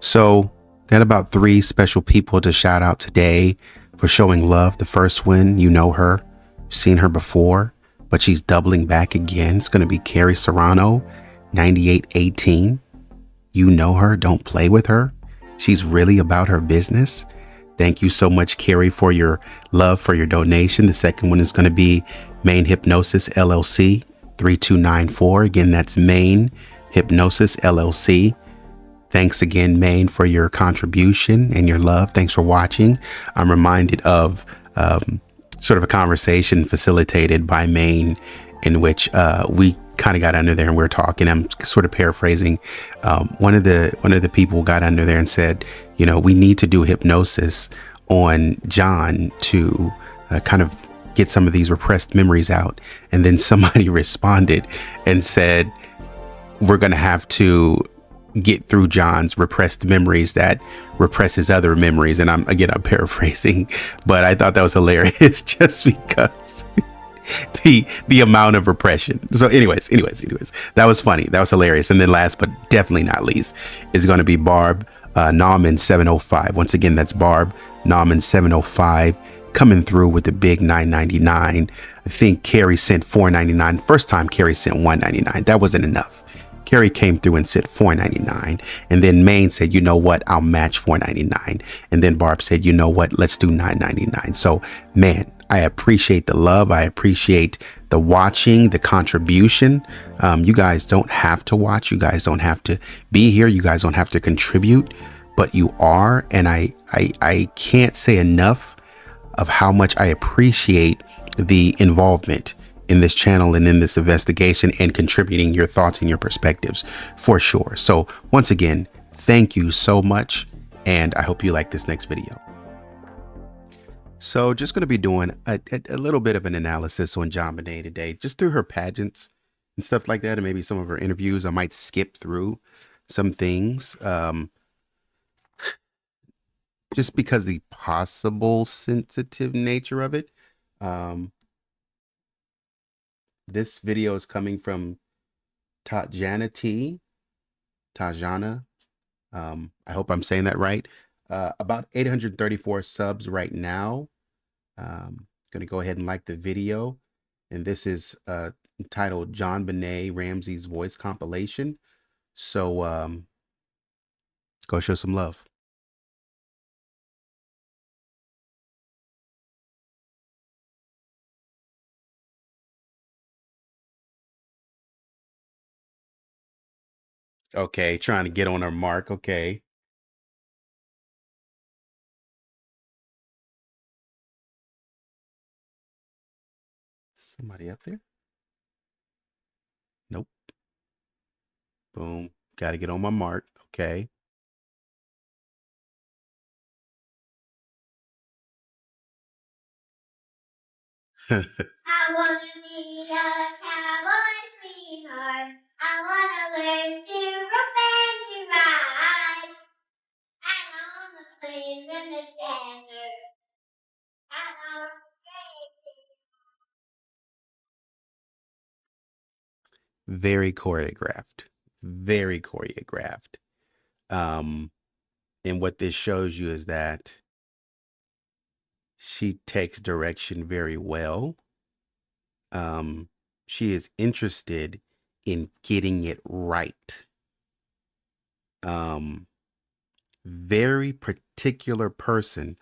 So, got about three special people to shout out today for showing love. The first one, you know her, seen her before, but she's doubling back again. It's going to be Carrie Serrano, 9818. You know her, don't play with her. She's really about her business. Thank you so much, Carrie, for your love, for your donation. The second one is going to be Main Hypnosis LLC, 3294. Again, that's Main Hypnosis LLC. Thanks again, Maine, for your contribution and your love. Thanks for watching. I'm reminded of sort of a conversation facilitated by Maine in which we kind of got under there and we were talking. I'm sort of paraphrasing. One of the people got under there and said, you know, we need to do hypnosis on John to kind of get some of these repressed memories out. And then somebody responded and said, we're going to have to get through John's repressed memories that represses other memories. And I'm paraphrasing, but I thought that was hilarious just because the amount of repression. So anyways, that was funny. That was hilarious. And then last but definitely not least is going to be Barb Nauman 705. Once again, that's Barb Nauman 705 coming through with the big $9.99. I think Carrie sent $4.99. First time Carrie sent $1.99. That wasn't enough. Carrie came through and said $4.99. And then Maine said, you know what, I'll match $4.99. And then Barb said, you know what, let's do $9.99. So, man, I appreciate the love. I appreciate the watching, the contribution. You guys don't have to watch. You guys don't have to be here. You guys don't have to contribute, but you are. And I can't say enough of how much I appreciate the involvement in this channel and in this investigation and contributing your thoughts and your perspectives for sure. So once again, thank you so much. And I hope you like this next video. So just going to be doing a little bit of an analysis on JonBenet today, just through her pageants and stuff like that. And maybe some of her interviews. I might skip through some things just because the possible sensitive nature of it. This video is coming from Tajana. I hope I'm saying that right. About 834 subs right now. Going to go ahead and like the video. And this is entitled JonBenet Ramsey's Voice Compilation. So go show some love. Okay, trying to get on her mark. Okay. Somebody up there? Nope. Boom. Got to get on my mark. Okay. I want to be a cowboy sweetheart. I want to learn to rope and to ride. And on the plains and the desert. And on the Very choreographed. Very choreographed. And what this shows you is that she takes direction very well. She is interested in getting it right. Very particular person,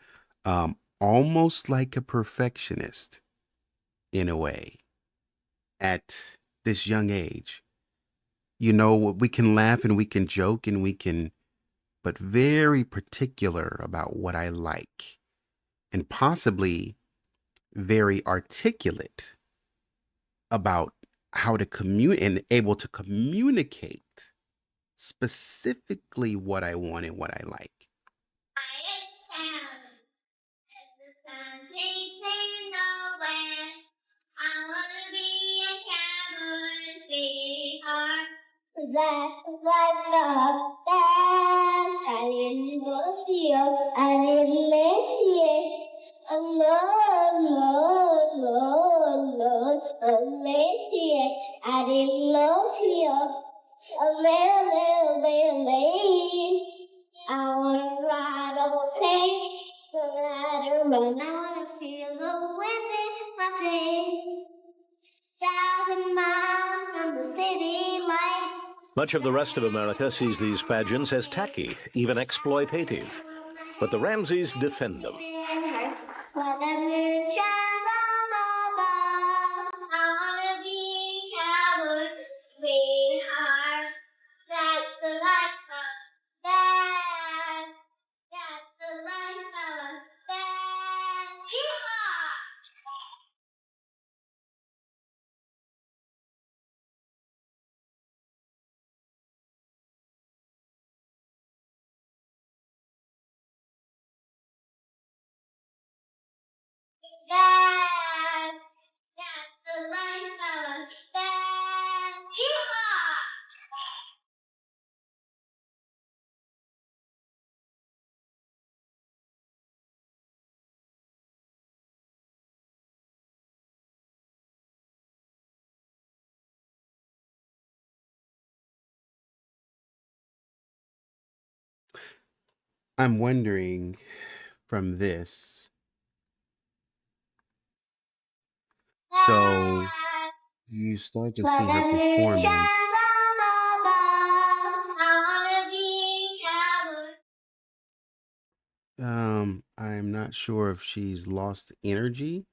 almost like a perfectionist in a way at this young age. You know, we can laugh and we can joke and we can, but very particular about what I like, and possibly very articulate about how to communicate and able to communicate specifically what I want and what I like. town. As the sun sinks in the west. I want to be a cowboy sweetheart. That's love fast. I didn't go see you. I didn't let you. Love, let you. I didn't love you. A little, I When I wanna feel the wind in my face, 1,000 miles from the city lights. Much of the rest of America sees these pageants as tacky, even exploitative. But the Ramseys defend them. When the moon shines from above, I wanna be a cowboy, sweetheart. That's the life of that. That's the life of that. Yeehaw! That's the life of that. Yeehaw! I'm wondering from this. So you start to see her performance. I'm not sure if she's lost energy.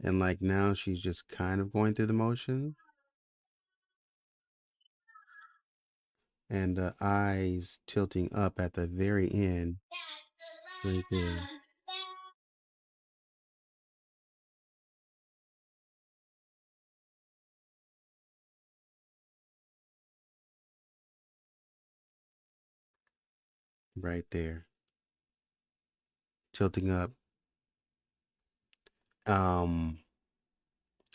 And like now she's just kind of going through the motions. And the eyes tilting up at the very end. Right there. Right there. Tilting up.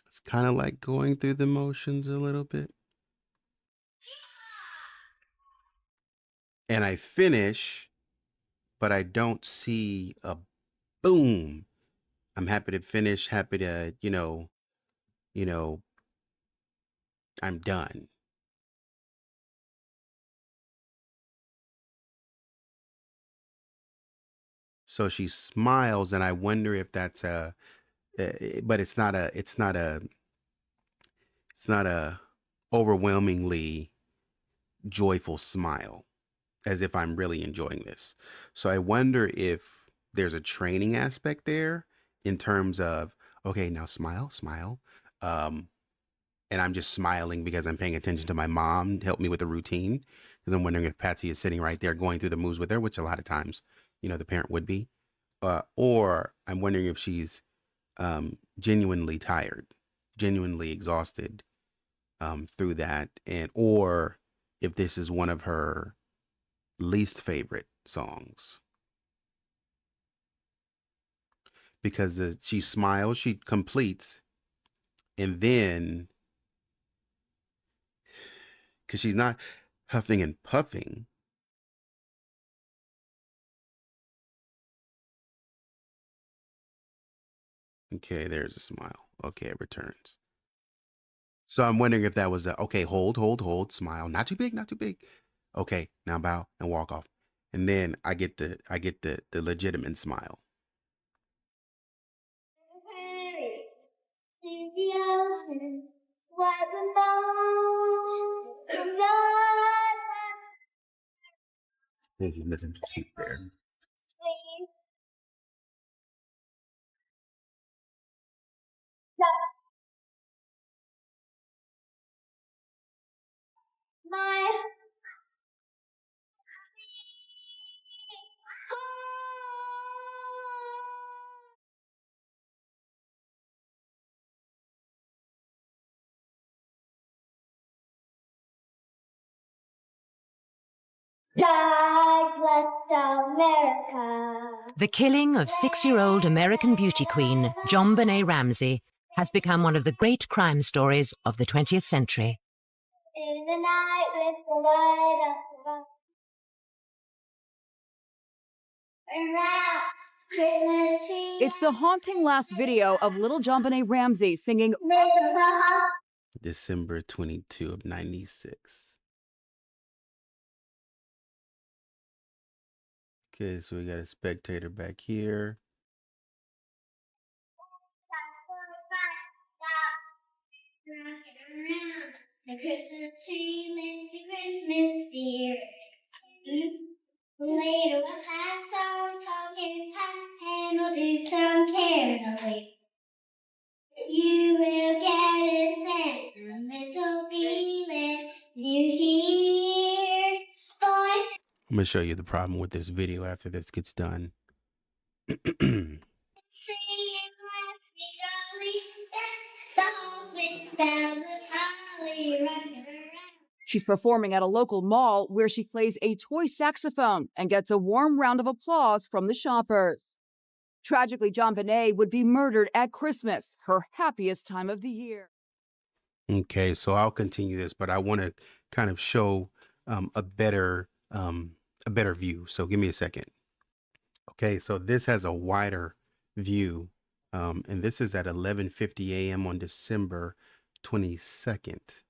It's kind of like going through the motions a little bit. And I finish, but I don't see a boom. I'm happy to finish, happy to, I'm done. So she smiles, and I wonder if that's but it's not a overwhelmingly joyful smile, as if I'm really enjoying this. So I wonder if there's a training aspect there in terms of, okay, now smile, smile. And I'm just smiling because I'm paying attention to my mom to help me with the routine. Because I'm wondering if Patsy is sitting right there going through the moves with her, which a lot of times, the parent would be. Or I'm wondering if she's genuinely tired, genuinely exhausted through that. Or if this is one of her least favorite songs. Because she smiles, she completes, and then because she's not huffing and puffing. Okay, there's a smile. Okay, it returns. So I'm wondering if that was okay, hold, smile. Not too big, not too big. Okay, now bow and walk off. And then I get the legitimate smile. The ocean, what the Then she's missing the sheep there. my God bless America. The killing of 6-year-old American beauty queen JonBenet Ramsey has become one of the great crime stories of the 20th century. In the night with the light of the around Christmas tree. It's the haunting last video of little JonBenet Ramsey singing December 22 of 96. Okay, so we got a spectator back here. The Christmas tree makes the Christmas spirit. Later we'll have some talking and we'll do some caroling. You will get a sentimental feeling. You hear boys I'm gonna show you the problem with this video after this gets done. singing, let's be jolly. Deck the halls with bells of holly, rocking around. She's performing at a local mall where she plays a toy saxophone and gets a warm round of applause from the shoppers. Tragically, JonBenet would be murdered at Christmas, her happiest time of the year. Okay, so I'll continue this, but I want to kind of show a better view. So give me a second. Okay, so this has a wider view, and this is at 11:50 a.m. on December 22nd.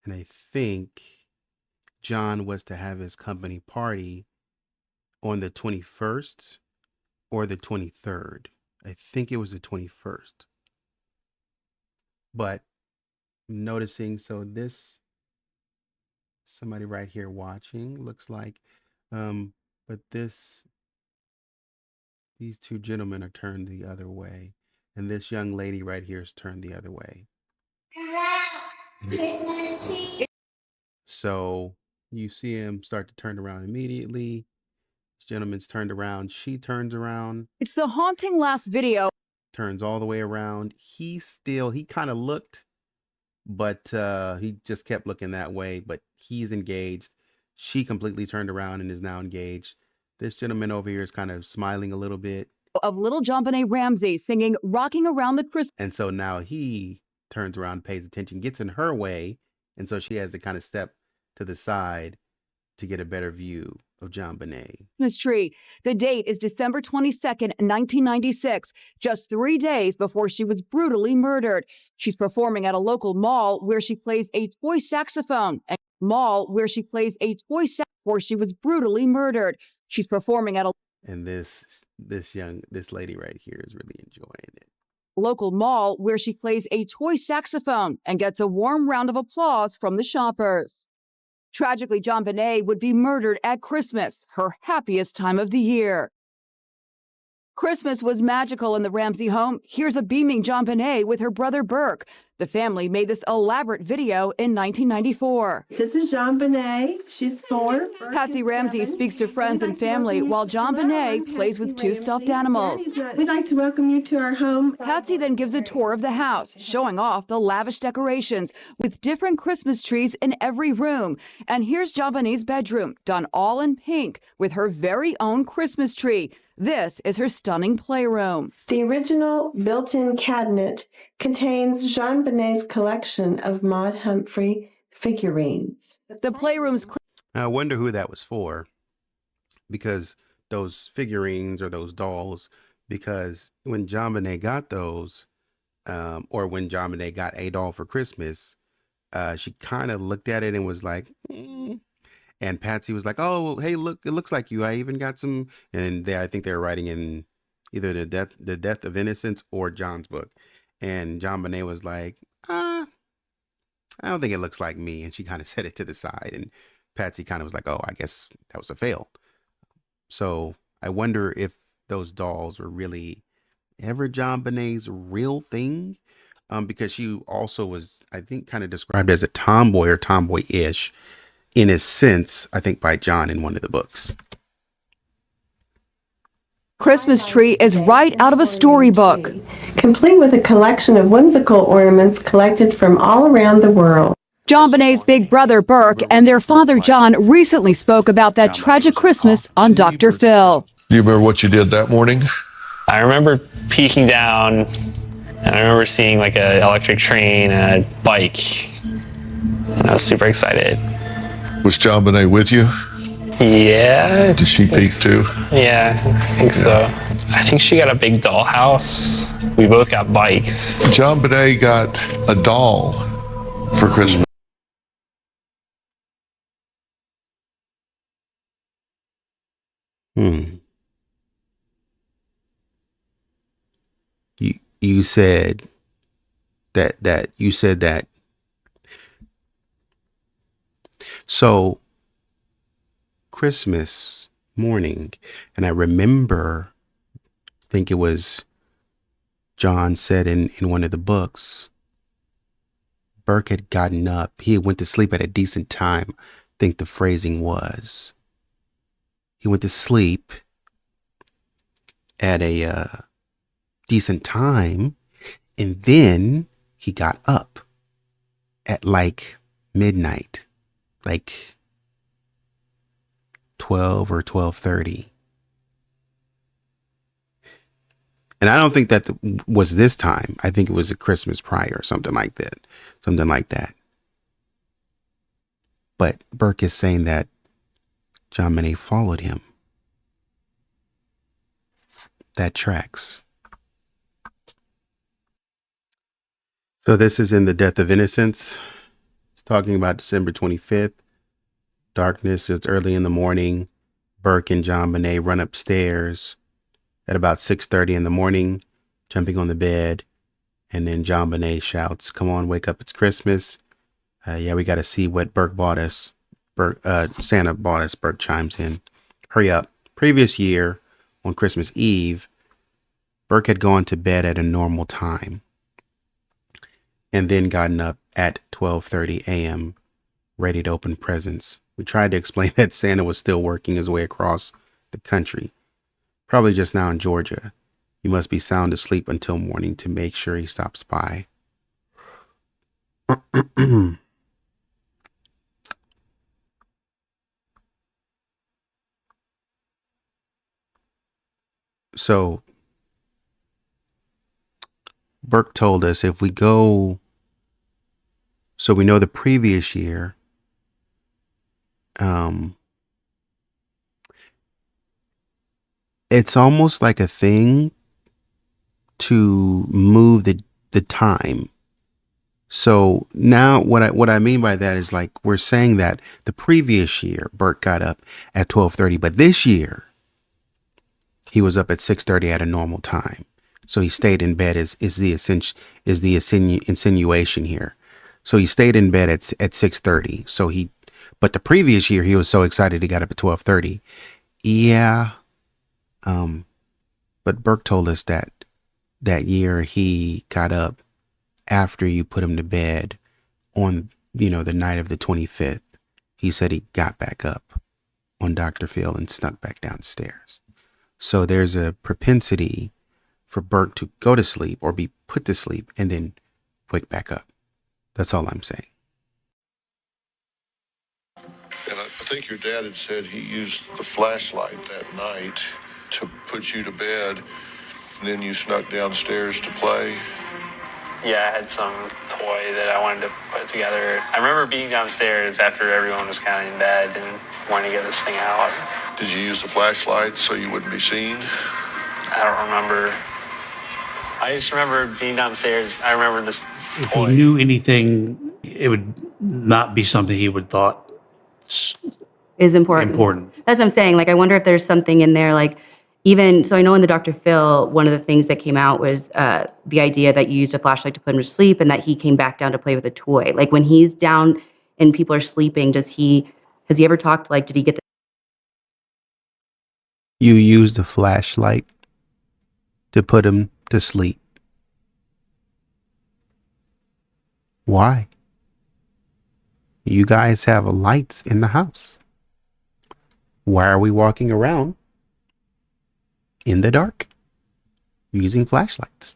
And I think John was to have his company party on the 21st or the 23rd. I think it was the 21st. But I'm noticing, so this, somebody right here watching, looks like, but these two gentlemen are turned the other way. And this young lady right here is turned the other way. Christmas tree. So you see him start to turn around immediately. This gentleman's turned around. She turns around. It's the haunting last video. Turns all the way around. He kind of looked, but he just kept looking that way. But he's engaged. She completely turned around and is now engaged. This gentleman over here is kind of smiling a little bit. Of little JonBenet Ramsey singing Rocking Around the Christmas. And so now he turns around, pays attention, gets in her way. And so she has to kind of step to the side to get a better view of JonBenet. Christmas tree. The date is December 22nd, 1996, just 3 days before she was brutally murdered. She's performing at a local mall where she plays a toy saxophone. Before she was brutally murdered. She's performing at a And this lady right here is really enjoying it. local mall where she plays a toy saxophone and gets a warm round of applause from the shoppers. Tragically, JonBenet would be murdered at Christmas, her happiest time of the year. Christmas was magical in the Ramsey home. Here's a beaming JonBenet with her brother Burke. The family made this elaborate video in 1994. This is JonBenet. She's 4. Patsy Ramsey speaks to friends and family while JonBenet plays with 2 stuffed animals. We'd like to welcome you to our home. Patsy then gives a tour of the house, showing off the lavish decorations with different Christmas trees in every room. And here's JonBenet's bedroom, done all in pink, with her very own Christmas tree. This is her stunning playroom. The original built-in cabinet contains JonBenet's collection of Maud Humphrey figurines. The playroom's Now, I wonder who that was for, because those figurines or those dolls, because when JonBenet got those, or when JonBenet got a doll for Christmas, she kind of looked at it and was like, And Patsy was like, "Oh, hey, look, it looks like you. I even got some." And I think they were writing in either the death of innocence or John's book. And JonBenet was like, I don't think it looks like me. And she kind of set it to the side. And Patsy kind of was like, "Oh, I guess that was a fail." So I wonder if those dolls were really ever JonBenet's real thing, because she also was, I think, kind of described as a tomboy or tomboy-ish, in a sense, I think, by John in one of the books. Christmas tree is right out of a storybook. Complete with a collection of whimsical ornaments collected from all around the world. JonBenet's big brother Burke and their father John recently spoke about that tragic Christmas on Dr. Phil. Do you remember what you did that morning? I remember peeking down, and I remember seeing like an electric train and a bike, and I was super excited. Was JonBenet with you? Yeah. Did she peek too? Yeah, I think so. I think she got a big dollhouse. We both got bikes. JonBenet got a doll for Christmas. Hmm. You said that you said that. So Christmas morning, and I remember, I think it was John said in one of the books, Burke had gotten up. He went to sleep at a decent time. I think the phrasing was. He went to sleep at a decent time, and then he got up at like midnight, like 12 or 12:30. And I don't think that was this time. I think it was a Christmas prior or something like that. Something like that. But Burke is saying that JonBenet followed him. That tracks. So this is in The Death of Innocence. It's talking about December 25th. Darkness. It's early in the morning. Burke and JonBenet run upstairs at about 6:30 in the morning, jumping on the bed. And then JonBenet shouts, "Come on, wake up. It's Christmas. Yeah, we got to see what Burke bought us. Santa bought us." Burke chimes in, "Hurry up." Previous year, on Christmas Eve, Burke had gone to bed at a normal time and then gotten up at 12:30 a.m. ready to open presents. We tried to explain that Santa was still working his way across the country, probably just now in Georgia. You must be sound asleep until morning to make sure he stops by. So Burke told us if we go, so we know the previous year, it's almost like a thing to move the time. So now what I mean by that is, like, we're saying that the previous year Burke got up at 12:30, but this year he was up at 6:30 at a normal time. So he stayed in bed is the insinuation here. So he stayed in bed at 6:30. But the previous year he was so excited he got up at 12:30. Yeah. But Burke told us that year he got up after you put him to bed on, the night of the 25th. He said he got back up on Dr. Phil and snuck back downstairs. So there's a propensity for Burke to go to sleep or be put to sleep and then wake back up. That's all I'm saying. And I think your dad had said he used the flashlight that night to put you to bed, and then you snuck downstairs to play. Yeah, I had some toy that I wanted to put together. I remember being downstairs after everyone was kind of in bed and wanting to get this thing out. Did you use the flashlight so you wouldn't be seen? I don't remember. I just remember being downstairs. I remember this If toy. he knew anything, it would not be something he would thought is important. That's what I'm saying. Like, I wonder if there's something in there, like, even, so I know in the Dr. Phil, one of the things that came out was the idea that you used a flashlight to put him to sleep and that he came back down to play with a toy. Like, when he's down and people are sleeping, has he ever talked, like, did he get the... You used a flashlight to put him to sleep. Why? You guys have lights in the house. Why are we walking around in the dark using flashlights?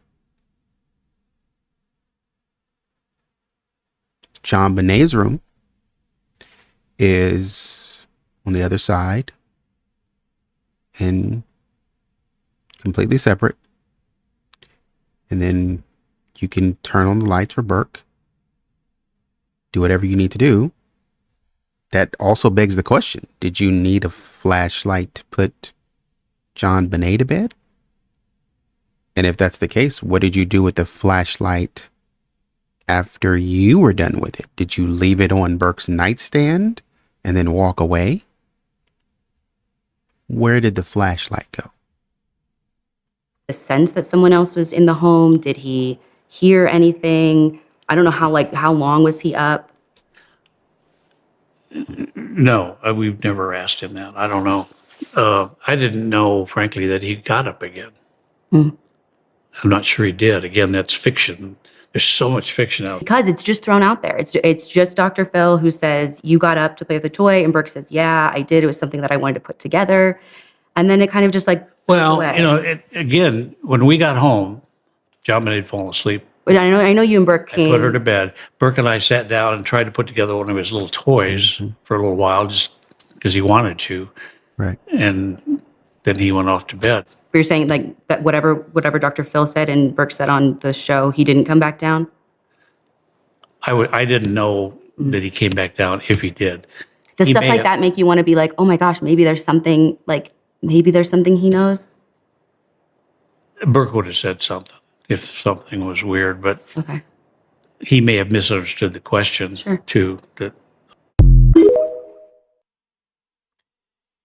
JonBenet's room is on the other side and completely separate. And then you can turn on the lights for Burke. Do whatever you need to do. That also begs the question, did you need a flashlight to put JonBenet to bed? And if that's the case, what did you do with the flashlight after you were done with it? Did you leave it on Burke's nightstand and then walk away? Where did the flashlight go? The sense that someone else was in the home? Did he hear anything? I don't know how long was he up? No, we've never asked him that. I don't know. I didn't know, frankly, that he got up again. Mm. I'm not sure he did. Again, that's fiction. There's so much fiction out there. Because it's just thrown out there. It's just Dr. Phil who says, you got up to play with the toy, and Burke says, yeah, I did. It was something that I wanted to put together. And then it kind of just like Well, away. you know, again, when we got home, JonBenet had fallen asleep. But I know you and Burke came. I put her to bed. Burke and I sat down and tried to put together one of his little toys for a little while, just because he wanted to. Right. And then he went off to bed. But you're saying like that whatever Dr. Phil said and Burke said on the show, he didn't come back down? I didn't know that he came back down if he did. Does stuff like that make you want to be like, oh my gosh, maybe there's something he knows? Burke would have said something if something was weird, but okay. He may have misunderstood the question too.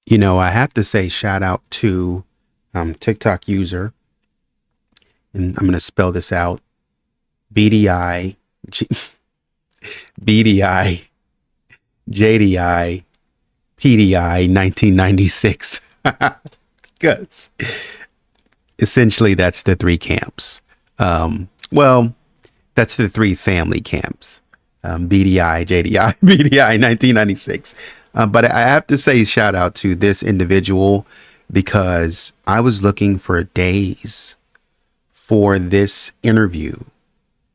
You know, I have to say shout out to TikTok user, and I'm going to spell this out, BDI, BDI, JDI, PDI 1996. Because essentially that's the three camps. Well, that's the three family camps. BDI, JDI, BDI 1996. But I have to say shout out to this individual because I was looking for days for this interview.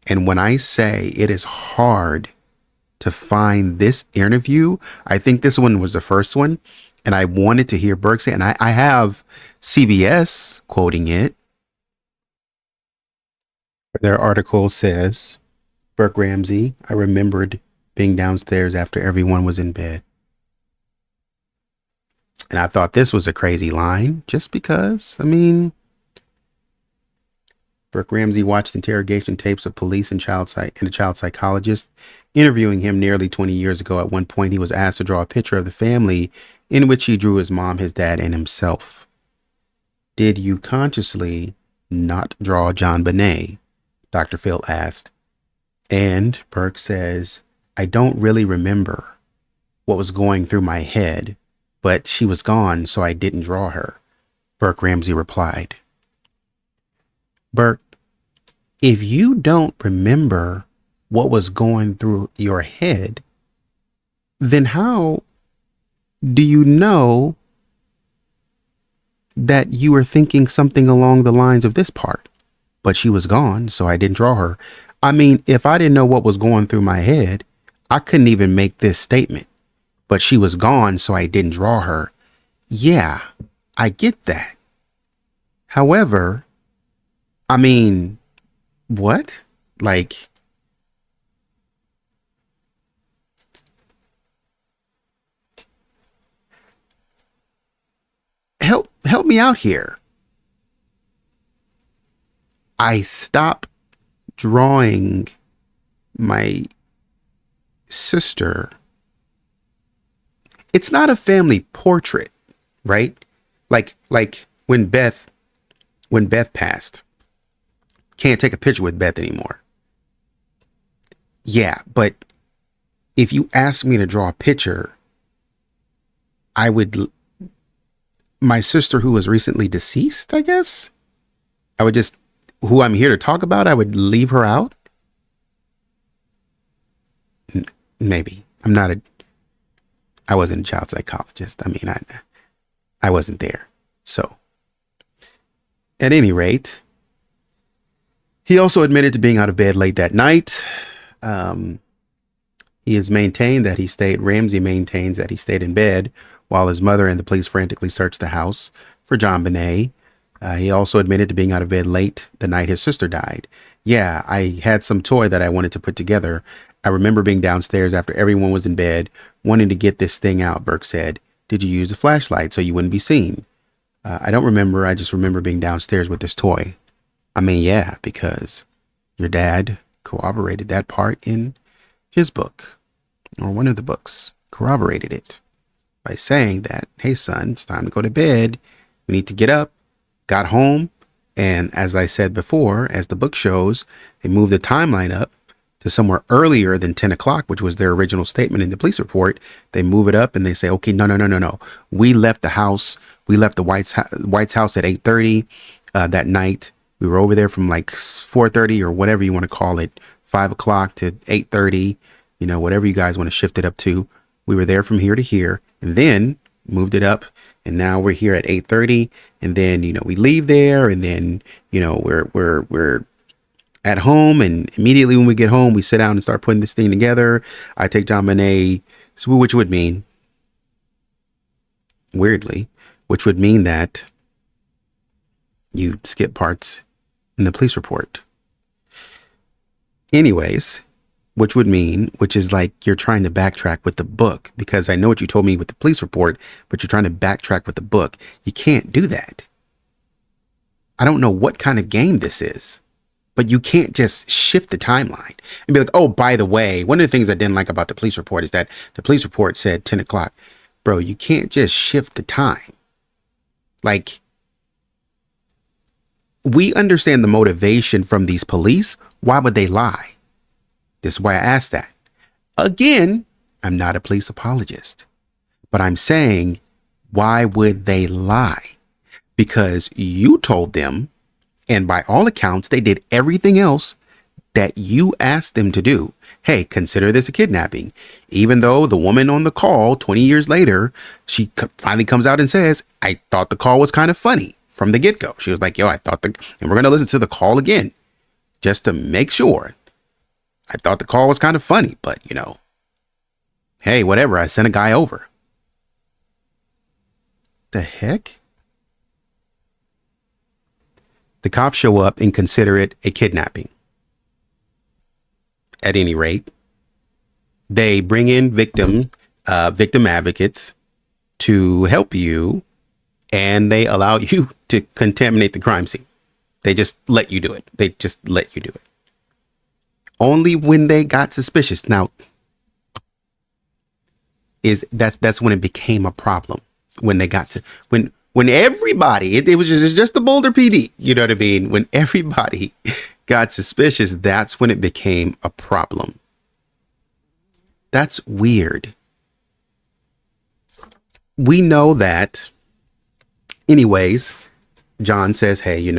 And when I say it is hard to find this interview, I think this one was the first one. And I wanted to hear Burke say, and I have CBS quoting it. Their article says, Burke Ramsey, I remembered being downstairs after everyone was in bed. And I thought this was a crazy line just because, I mean, Burke Ramsey watched interrogation tapes of police and a child psychologist interviewing him nearly 20 years ago. At one point, he was asked to draw a picture of the family in which he drew his mom, his dad, and himself. Did you consciously not draw JonBenet? Dr. Phil asked. And Burke says, I don't really remember what was going through my head, but she was gone, so I didn't draw her. Burke Ramsey replied. Burke, if you don't remember what was going through your head, then how do you know that you were thinking something along the lines of this part? But she was gone, so I didn't draw her. I mean, if I didn't know what was going through my head, I couldn't even make this statement. But she was gone, so I didn't draw her. Yeah, I get that. However, I mean, what? Like, help me out here. I stopped drawing my sister. It's not a family portrait, right? Like when Beth passed, can't take a picture with Beth anymore. Yeah, but if you ask me to draw a picture, I would, my sister who was recently deceased, I guess, I would just, who I'm here to talk about, I would leave her out. Maybe. I wasn't a child psychologist. I mean, I wasn't there. So at any rate, he also admitted to being out of bed late that night. Ramsey maintains that he stayed in bed while his mother and the police frantically searched the house for JonBenet. He also admitted to being out of bed late the night his sister died. Yeah, I had some toy that I wanted to put together. I remember being downstairs after everyone was in bed, wanting to get this thing out, Burke said. Did you use a flashlight so you wouldn't be seen? I don't remember. I just remember being downstairs with this toy. I mean, yeah, because your dad corroborated that part in his book, or one of the books corroborated it. by saying that, hey, son, it's time to go to bed. We need to get up. Got home. And as I said before, as the book shows, they moved the timeline up to somewhere earlier than 10 o'clock, which was their original statement in the police report. They move it up and they say, okay, no. We left the house. We left the White's house at 8:30 that night. We were over there from like 4:30 or whatever you want to call it, 5 o'clock to 8:30, whatever you guys want to shift it up to. We were there from here to here and then moved it up. And now we're here at 8:30 and then, we leave there and then, we're at home, and immediately when we get home, we sit down and start putting this thing together. I take JonBenet, which would mean, weirdly, that you skip parts in the police report. Anyways, which is like you're trying to backtrack with the book, because I know what you told me with the police report, but you're trying to backtrack with the book. You can't do that. I don't know what kind of game this is. But you can't just shift the timeline and be like, oh, by the way, one of the things I didn't like about the police report is that the police report said 10 o'clock. Bro, you can't just shift the time. Like, we understand the motivation from these police. Why would they lie? This is why I asked that. Again, I'm not a police apologist, but I'm saying, why would they lie? Because you told them, and by all accounts, they did everything else that you asked them to do. Hey, consider this a kidnapping. Even though the woman on the call 20 years later, she finally comes out and says, I thought the call was kind of funny from the get-go. She was like, yo, and we're going to listen to the call again just to make sure. I thought the call was kind of funny, but hey, whatever. I sent a guy over. The heck? The cops show up and consider it a kidnapping. At any rate, they bring in victim advocates to help you, and they allow you to contaminate the crime scene. They just let you do it. Only when they got suspicious. Now, that's when it became a problem. When they got to when everybody, it was just the Boulder PD, you know what I mean? When everybody got suspicious, that's when it became a problem. That's weird. We know that. Anyways, John says, hey,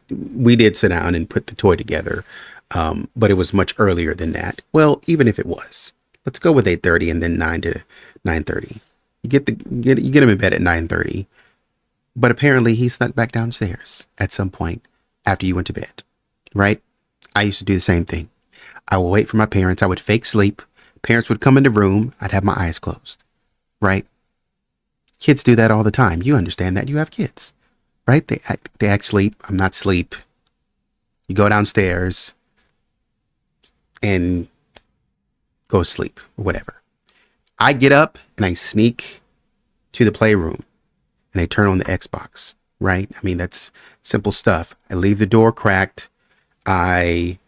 we did sit down and put the toy together, but it was much earlier than that. Well, even if it was, let's go with 8:30 and then 9 to 9:30. You get him in bed at 9:30. But apparently he snuck back downstairs at some point after you went to bed, right? I used to do the same thing. I would wait for my parents. I would fake sleep. Parents would come in the room. I'd have my eyes closed, right? Kids do that all the time. You understand that. You have kids, right? They act sleep. I'm not sleep. You go downstairs and go sleep or whatever. I get up and I sneak to the playroom. And I turn on the Xbox, right? I mean, that's simple stuff. I leave the door cracked. I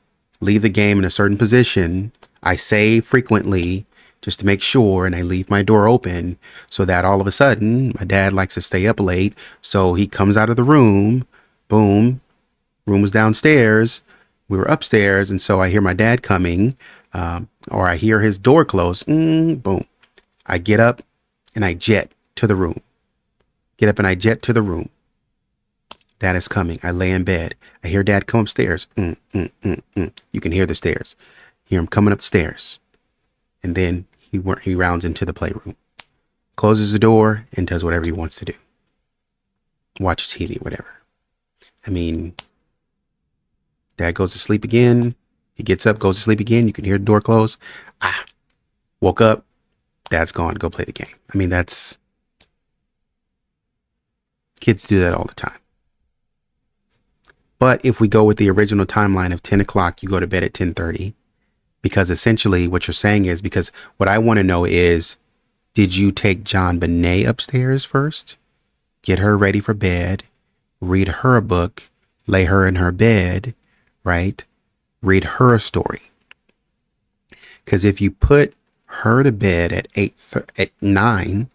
leave the game in a certain position. I save frequently just to make sure, and I leave my door open so that all of a sudden, my dad likes to stay up late. So he comes out of the room, boom, room was downstairs. We were upstairs. And so I hear my dad coming, or I hear his door close, boom. I get up and I jet to the room. Dad is coming. I lay in bed. I hear Dad come upstairs. You can hear the stairs. Hear him coming upstairs. And then he rounds into the playroom. Closes the door and does whatever he wants to do. Watch TV, whatever. I mean, Dad goes to sleep again. He gets up, goes to sleep again. You can hear the door close. Woke up. Dad's gone. Go play the game. I mean, kids do that all the time. But if we go with the original timeline of 10 o'clock, you go to bed at 10:30. Because essentially what you're saying is, because what I want to know is, did you take JonBenet upstairs first? Get her ready for bed. Read her a book. Lay her in her bed, right? Read her a story. Because if you put her to bed at 9,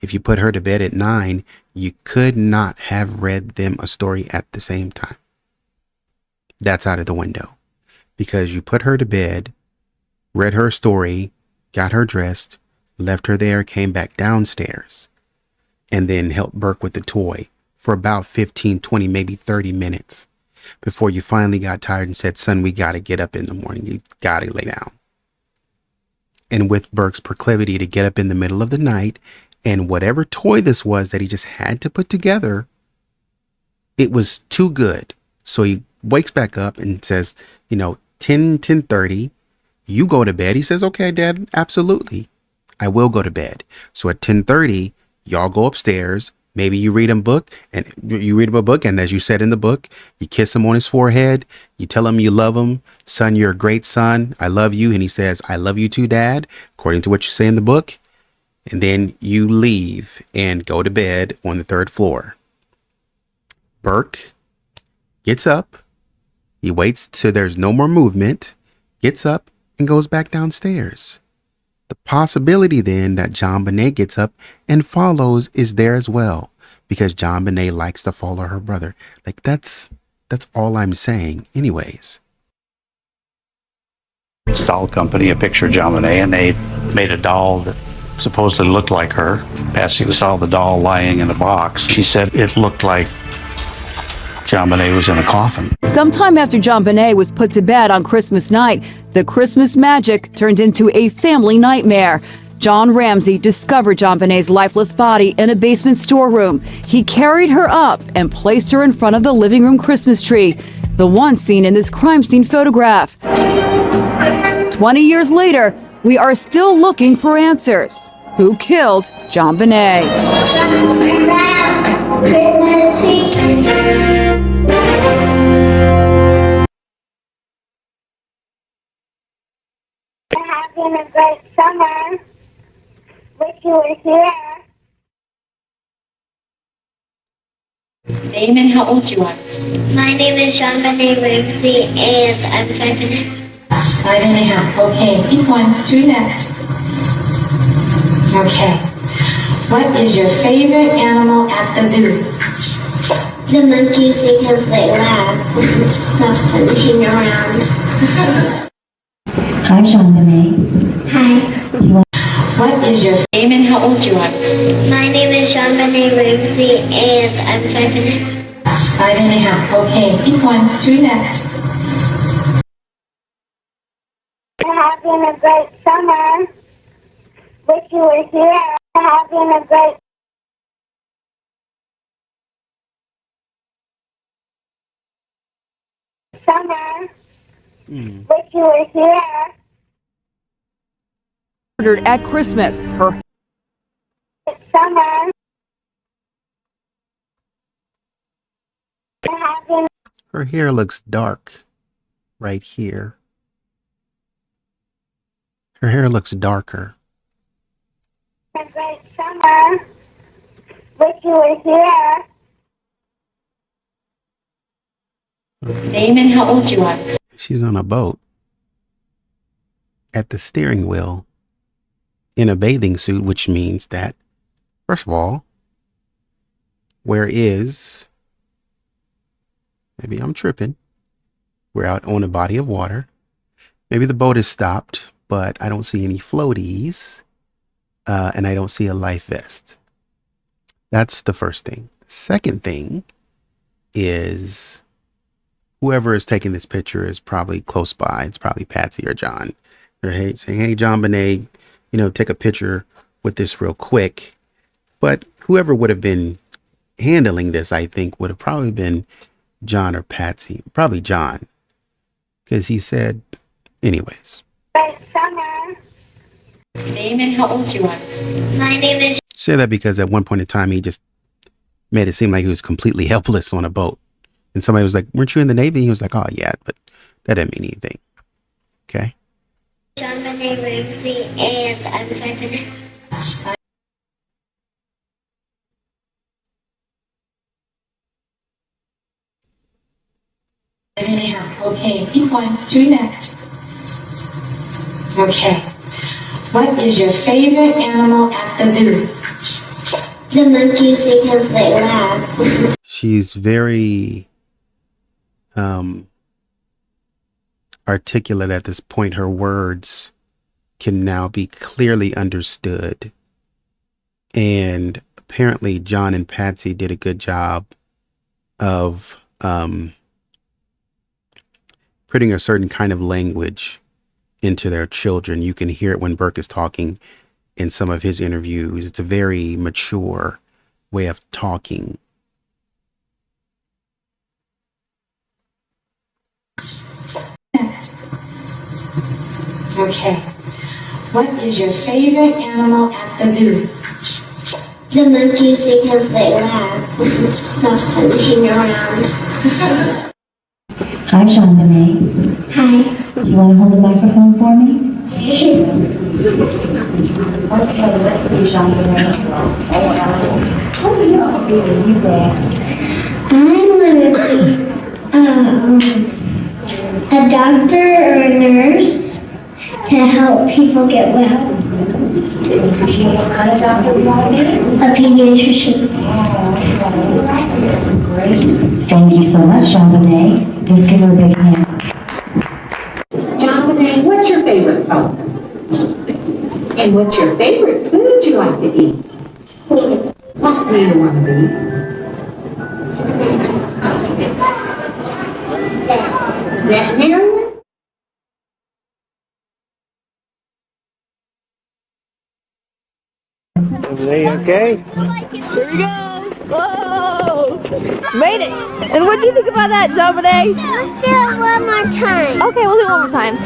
if you put her to bed at 9, you could not have read them a story at the same time. That's out of the window, because you put her to bed, read her story, got her dressed, left her there, came back downstairs, and then helped Burke with the toy for about 15, 20, maybe 30 minutes before you finally got tired and said, son, we got to get up in the morning. You got to lay down. And with Burke's proclivity to get up in the middle of the night, and whatever toy this was that he just had to put together, it was too good. So he wakes back up and says, 10:30, you go to bed. He says, okay, Dad, absolutely. I will go to bed. So at 10:30, y'all go upstairs. Maybe you read him a book, and as you said in the book, you kiss him on his forehead. You tell him you love him. Son, you're a great son. I love you. And he says, I love you too, Dad, according to what you say in the book. And then you leave and go to bed on the 3rd floor. Burke gets up. He waits till there's no more movement, gets up, and goes back downstairs. The possibility then that JonBenet gets up and follows is there as well, because JonBenet likes to follow her brother. Like, that's all I'm saying anyways. It's a doll company, a picture of JonBenet, and they made a doll that supposedly looked like her. Patsy saw the doll lying in the box. She said it looked like JonBenet was in a coffin. Sometime after JonBenet was put to bed on Christmas night, the Christmas magic turned into a family nightmare. John Ramsey discovered JonBenet's lifeless body in a basement storeroom. He carried her up and placed her in front of the living room Christmas tree, the one seen in this crime scene photograph. 20 years later, we are still looking for answers. Who killed JonBenet? Christmas tree. Having a great summer. Wish you were here. Name and how old you are. My name is JonBenet Ramsey, and I'm 5.5. 5.5. Okay. Pick one. Do next. Okay. What is your favorite animal at the zoo? The monkeys, because they laugh and stuff and hang around. Hi, JonBenet. Hi. What is your Name and how old you are. My name is JonBenet Ramsey, and I'm 5.5. 5.5. Okay. Pick one. Do next. Having a great summer. Wish you were here. Having a great summer. Wish you were here. Murdered at Christmas. Her Summer. Having Her hair looks dark right here. Her hair looks darker. a great summer. Wish you were here. Name and how old you are. She's on a boat at the steering wheel in a bathing suit, which means that, first of all, where is, maybe I'm tripping, we're out on a body of water. Maybe the boat is stopped, but I don't see any floaties, and I don't see a life vest. That's the first thing. Second thing is whoever is taking this picture is probably close by. It's probably Patsy or John. They're saying, hey, JonBenet, take a picture with this real quick. But whoever would have been handling this, I think, would have probably been John or Patsy. Probably John. Because he said, anyways. Great summer. Name and how old you are. My name is Say that because at one point in time, he just made it seem like he was completely helpless on a boat. And somebody was like, weren't you in the Navy? He was like, oh, yeah, but that didn't mean anything. Okay. JonBenet Ramsey, and I'm 5.5. Okay. Pick one. Do next. Okay. What is your favorite animal at the zoo? The monkeys because they laugh. She's very articulate at this point. Her words can now be clearly understood. And apparently John and Patsy did a good job of putting a certain kind of language into their children. You can hear it when Burke is talking in some of his interviews. It's a very mature way of talking. Okay. What is your favorite animal at the zoo? The monkeys because they laugh and stuff and hang around. Hi, JonBenet. Hi. Do you want to hold the microphone for me? Okay, let's see, JonBenet. Oh, yeah, you there. I want to be a doctor or a nurse to help people get well. What kind of doctor do you want to be? A pediatrician. Great. Thank you so much, JonBenet. Just give her a big hand. JonBenet, what's your favorite color? And what's your favorite food you like to eat? What do you want to be? Veterinarian? Okay? Here we go. Whoa! Made it. And what do you think about that, JonBenet? Let's do it one more time. Okay, we'll do it one more time.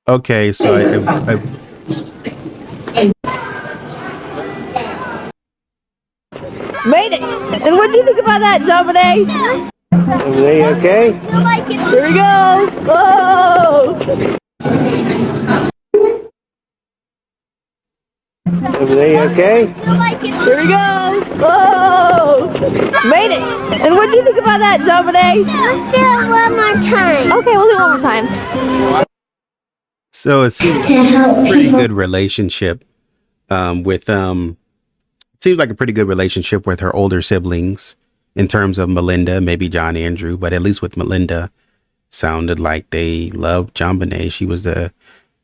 Okay, so I Made it. And what do you think about that, JonBenet? Okay? Here we go. Whoa! Okay? Here we go. Whoa! Made it. And what do you think about that, JonBenet? Let's do it one more time. Okay, we'll do it one more time. so it seems like a pretty good relationship with it seems like a pretty good relationship with her older siblings in terms of Melinda, maybe John Andrew, but at least with Melinda, sounded like they loved JonBenet. She was the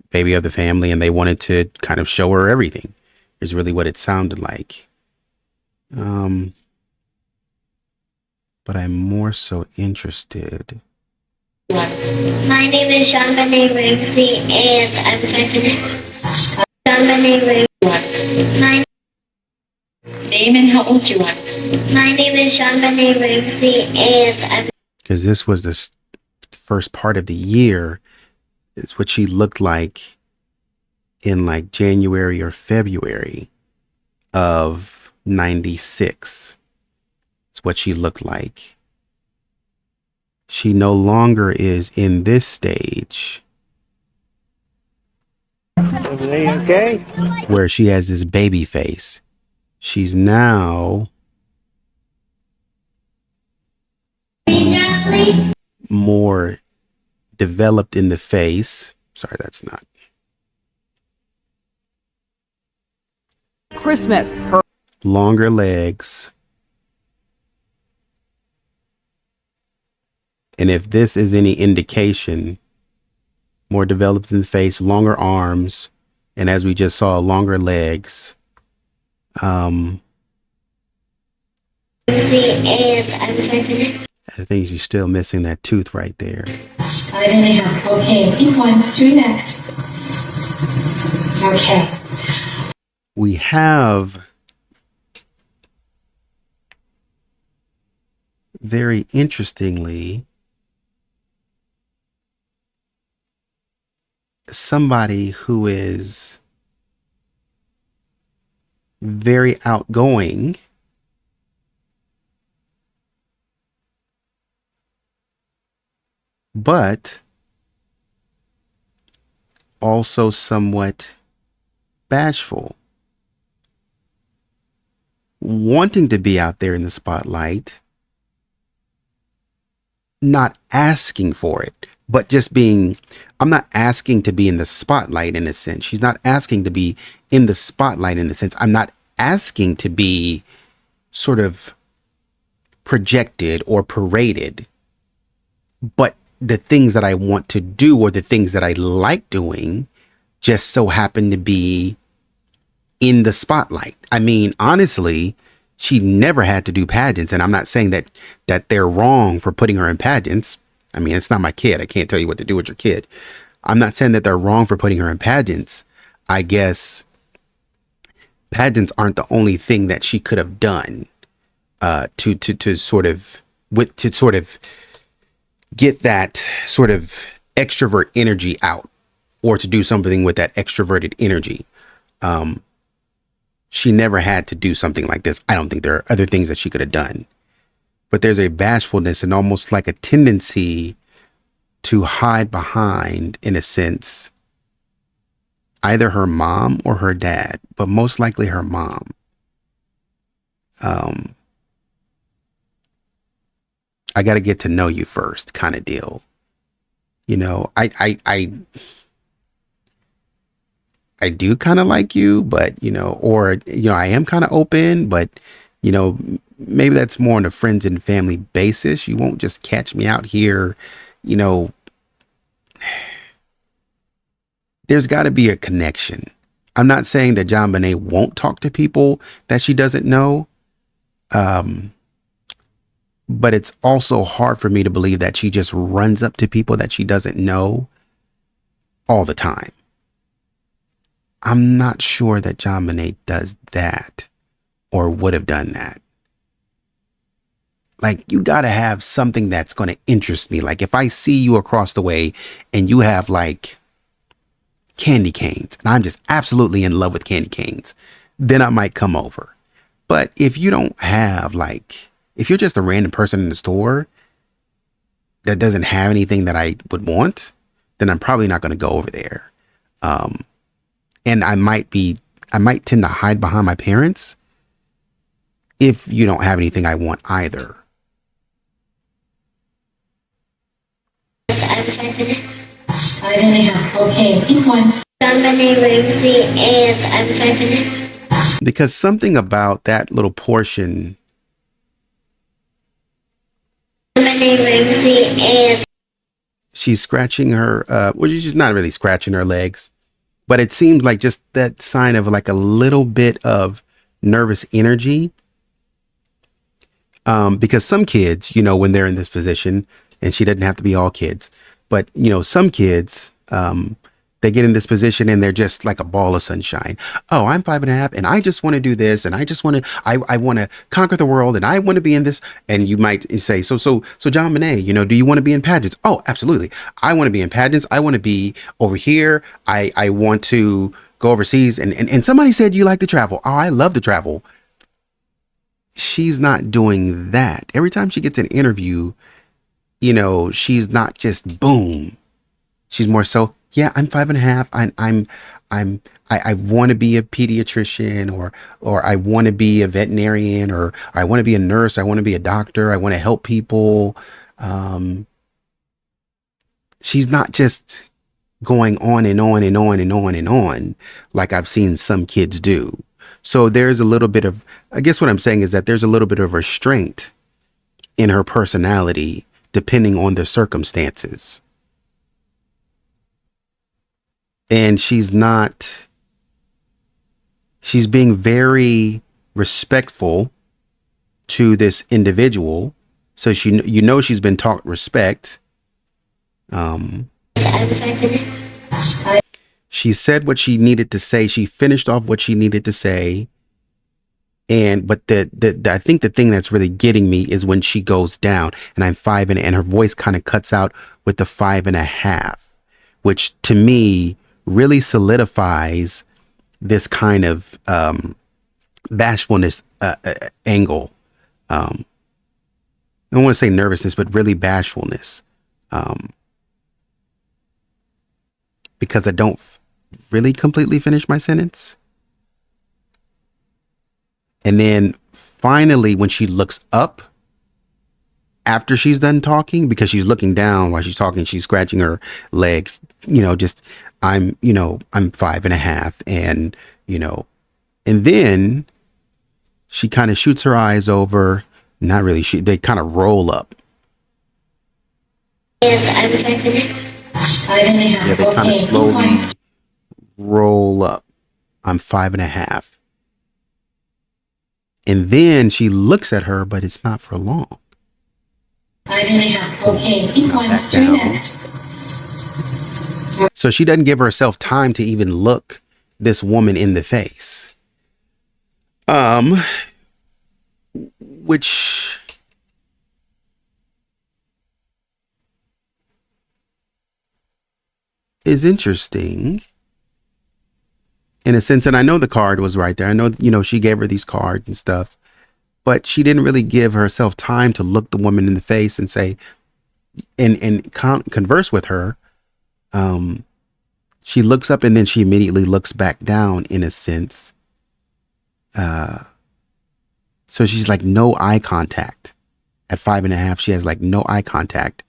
baby of the family and they wanted to kind of show her everything, is really what it sounded like. But I'm more so interested. My name is JonBenet Ramsey and I'm president. JonBenet Ramsey. My Name and how old you are? My name is JonBenet Ramsey and I'm Because this was the first part of the year. It's what she looked like in like January or February of 96. It's what she looked like. She no longer is in this stage Okay? where she has this baby face. She's now more developed in the face. Sorry, that's not. Christmas. Her Longer legs. And if this is any indication, more developed in the face, longer arms, and as we just saw, longer legs. and I'm president. I think she's still missing that tooth right there. 5.5. Okay, keep going. Do that. Okay. We have very interestingly somebody who is very outgoing, but also somewhat bashful, wanting to be out there in the spotlight, not asking for it, but just being, I'm not asking to be in the spotlight in a sense. She's not asking to be in the spotlight in the sense. I'm not asking to be sort of projected or paraded, but the things that I want to do or the things that I like doing just so happen to be in the spotlight. I mean, honestly, she never had to do pageants, and I'm not saying that they're wrong for putting her in pageants. I mean, it's not my kid. I can't tell you what to do with your kid. I'm not saying that they're wrong for putting her in pageants. I guess pageants aren't the only thing that she could have done to sort of get that sort of extrovert energy out, or to do something with that extroverted energy. She never had to do something like this. I don't think there are other things that she could have done, but there's a bashfulness and almost like a tendency to hide behind, in a sense, either her mom or her dad, but most likely her mom. I got to get to know you first kind of deal. You know, I do kind of like you, but, you know, or, you know, I am kind of open, but, you know, maybe that's more on a friends and family basis. You won't just catch me out here, you know. There's got to be a connection. I'm not saying that JonBenet won't talk to people that she doesn't know. But it's also hard for me to believe that she just runs up to people that she doesn't know all the time. I'm not sure that JonBenet does that or would have done that. Like, you got to have something that's going to interest me. Like, if I see you across the way and you have like candy canes and I'm just absolutely in love with candy canes, then I might come over. But if you don't have like, if you're just a random person in the store that doesn't have anything that I would want, then I'm probably not going to go over there. And I might tend to hide behind my parents if you don't have anything I want either. I only have, okay, pick one. JonBenet Ramsey, and I'm 500. Because something about that little portion. JonBenet Ramsey, and She's scratching her, well, she's not really scratching her legs, but it seems like just that sign of like a little bit of nervous energy. Because some kids, you know, when they're in this position, and she doesn't have to be all kids, but, you know, some kids, they get in this position and they're just like a ball of sunshine. Oh, I'm 5.5 and I just want to do this. And I just want to, I want to conquer the world and I want to be in this. And you might say, so JonBenet, you know, do you want to be in pageants? Oh, absolutely. I want to be in pageants. I want to be over here. I want to go overseas. And somebody said you like to travel. Oh, I love to travel. She's not doing that. Every time she gets an interview, you know, she's not just boom. She's more so, yeah, I'm 5.5. I want to be a pediatrician, or I want to be a veterinarian, or I want to be a nurse. I want to be a doctor. I want to help people. She's not just going on and on and on and on and on like I've seen some kids do. So there's a little bit of, I guess what I'm saying is that there's a little bit of restraint in her personality depending on the circumstances. And she's being very respectful to this individual. So you know, she's been taught respect. She said what she needed to say. She finished off what she needed to say. But I think the thing that's really getting me is when she goes down and I'm 5 and her voice kind of cuts out with the 5.5, which to me really solidifies this kind of bashfulness angle. I don't want to say nervousness, but really bashfulness. Because I don't really completely finish my sentence. And then finally, when she looks up, after she's done talking, because she's looking down while she's talking. She's scratching her legs, just I'm 5.5, and and then she kind of shoots her eyes over. Not really. They kind of roll up. Yeah, they kind of slowly roll up. I'm 5.5. And then she looks at her, but it's not for long. 5.5. Okay, be quiet. Back down. So she doesn't give herself time to even look this woman in the face. Which is interesting in a sense. And I know the card was right there. I know, she gave her these cards and stuff, but she didn't really give herself time to look the woman in the face and say, and converse with her. She looks up and then she immediately looks back down in a sense. So she's like no eye contact. At 5.5, she has like no eye contact.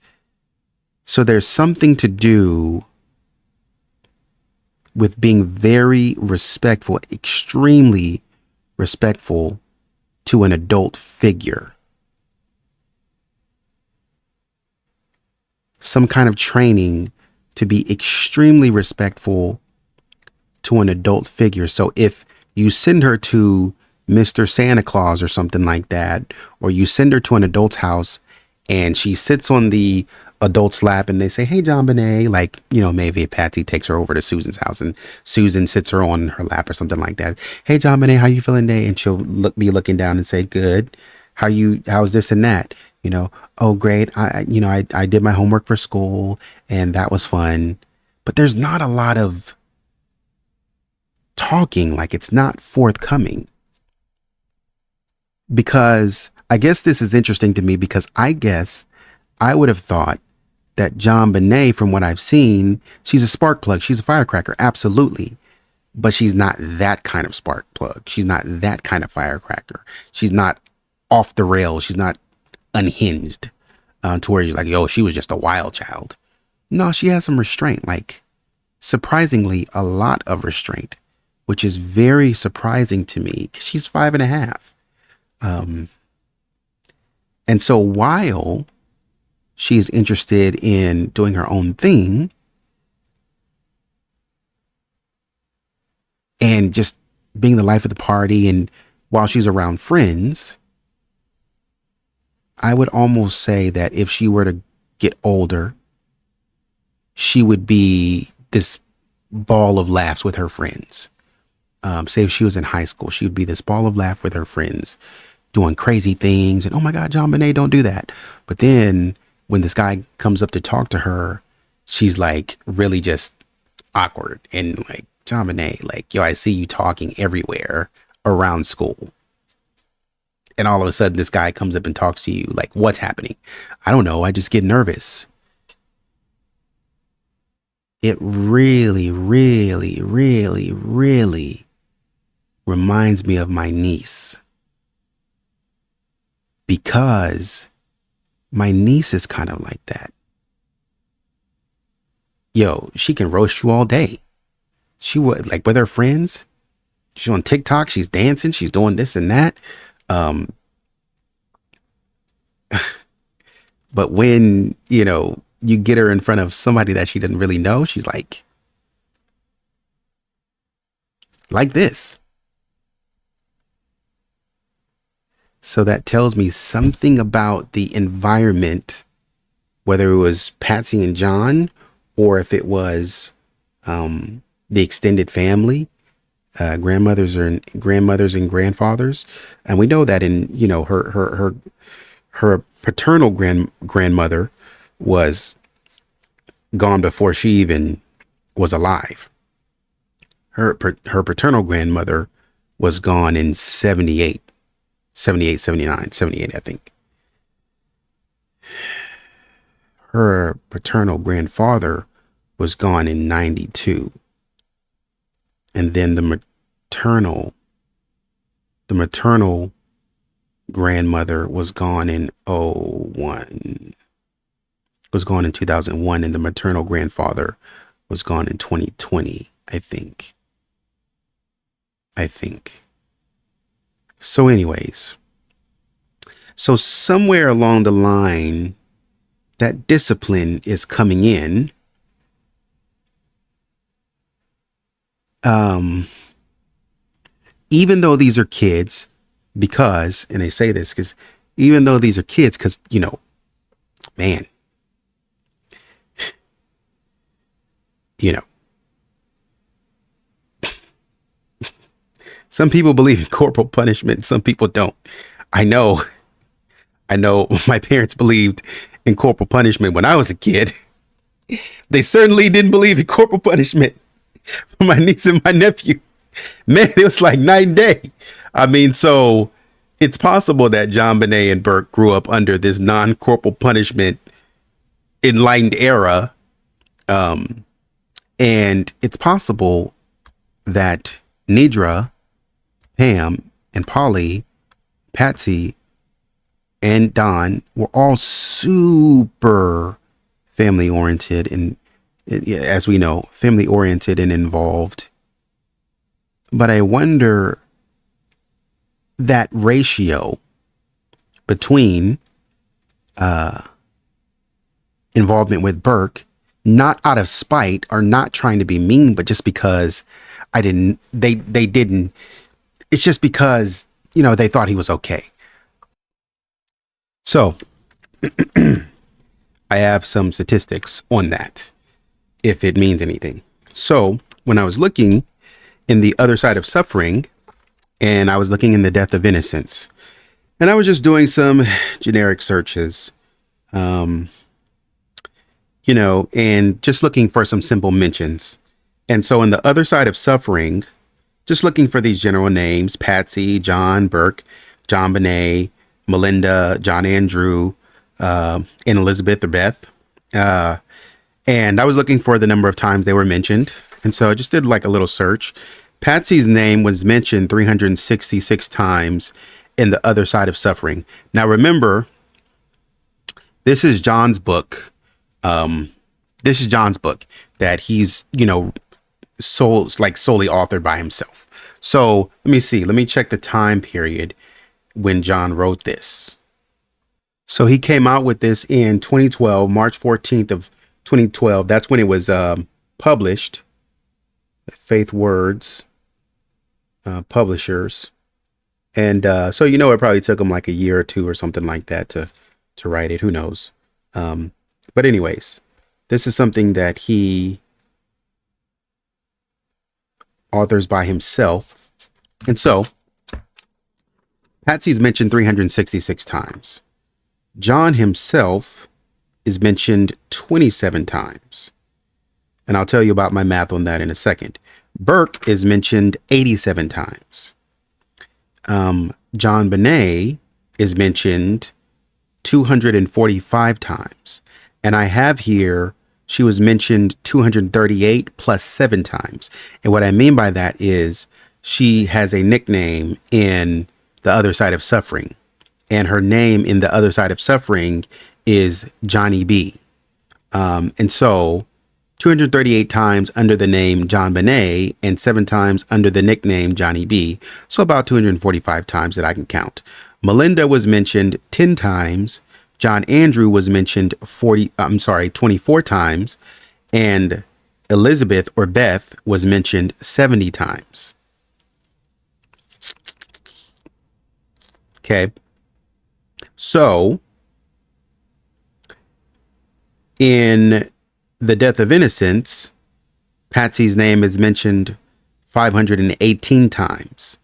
So there's something to do with being very respectful, extremely respectful to an adult figure. Some kind of training to be extremely respectful to an adult figure. So if you send her to Mr. Santa Claus or something like that, or you send her to an adult's house and she sits on the adult's lap and they say, hey, JonBenet, like, maybe Patsy takes her over to Susan's house and Susan sits her on her lap or something like that. Hey, JonBenet, how you feeling today? And she'll be looking down and say, good. How's this and that? Oh, great. I did my homework for school and that was fun. But there's not a lot of talking, like it's not forthcoming. Because I guess this is interesting to me, because I guess I would have thought that JonBenet, from what I've seen, she's a spark plug. She's a firecracker. Absolutely. But she's not that kind of spark plug. She's not that kind of firecracker. She's not off the rails. She's not unhinged to where you're like, yo, she was just a wild child. No, she has some restraint, like surprisingly a lot of restraint, which is very surprising to me because she's 5.5. And so while she's interested in doing her own thing and just being the life of the party, and while she's around friends, I would almost say that if she were to get older, she would be this ball of laughs with her friends. Say if she was in high school, she would be this ball of laugh with her friends, doing crazy things. And oh my God, JonBenet, don't do that. But then when this guy comes up to talk to her, she's like really just awkward and like, JonBenet, like, yo, I see you talking everywhere around school. And all of a sudden this guy comes up and talks to you like, what's happening? I don't know. I just get nervous. It really, really, really, really reminds me of my niece. Because my niece is kind of like that. Yo, she can roast you all day. She would, like, with her friends. She's on TikTok. She's dancing. She's doing this and that. But when, you get her in front of somebody that she doesn't really know, she's like this. So that tells me something about the environment, whether it was Patsy and John, or if it was the extended family, grandmothers and grandfathers. And we know that in, her paternal grandmother was gone before she even was alive. Her paternal grandmother was gone in 78, 79, 78, I think. Her paternal grandfather was gone in 92. And then the maternal grandmother was gone in 2001, and the maternal grandfather was gone in 2020, I think. So anyways, so somewhere along the line, that discipline is coming in. Even though these are kids, because, and I say this because even though these are kids, because, you know, man, you know, some people believe in corporal punishment. Some people don't. I know my parents believed in corporal punishment when I was a kid. They certainly didn't believe in corporal punishment for my niece and my nephew. Man, it was like night and day. I mean, so it's possible that JonBenet and Burke grew up under this non-corporal punishment enlightened era. And it's possible that Nidra, Pam, and Polly, Patsy, and Don were all super family oriented and, as we know, family oriented and involved. But I wonder that ratio between involvement with Burke, not out of spite or not trying to be mean, but just because they didn't, it's just because, you know, they thought he was okay. So I have some statistics on that, if it means anything. So when I was looking in The Other Side of Suffering, and I was looking in The Death of Innocence, and I was just doing some generic searches, you know, and just looking for some simple mentions. And so in The Other Side of Suffering, just looking for these general names: Patsy, John, Burke, JonBenet, Melinda, John Andrew, and Elizabeth or Beth. And I was looking for the number of times they were mentioned. And so I just did like a little search. Patsy's name was mentioned 366 times in The Other Side of Suffering. Now, remember, this is John's book. This is John's book that he's, you know, solely authored by himself. So let me see. Let me check the time period when John wrote this. So he came out with this in 2012, March 14th of 2012. That's when it was published. Faith Words Publishers. And so, you know, it probably took him like a year or two or something like that to write it. Who knows? But anyways, this is something that he authors by himself. And so Patsy's mentioned 366 times. John himself is mentioned 27 times. And I'll tell you about my math on that in a second. Burke is mentioned 87 times. JonBenet is mentioned 245 times. And I have here, she was mentioned 238 plus 7 times. And what I mean by that is she has a nickname in The Other Side of Suffering. And her name in The Other Side of Suffering is Johnny B. And so 238 times under the name JonBenet and 7 times under the nickname Johnny B. So about 245 times that I can count. Melinda was mentioned 10 times. John Andrew was mentioned 24 times. And Elizabeth or Beth was mentioned 70 times. Okay. So in The Death of Innocence, Patsy's name is mentioned 518 times.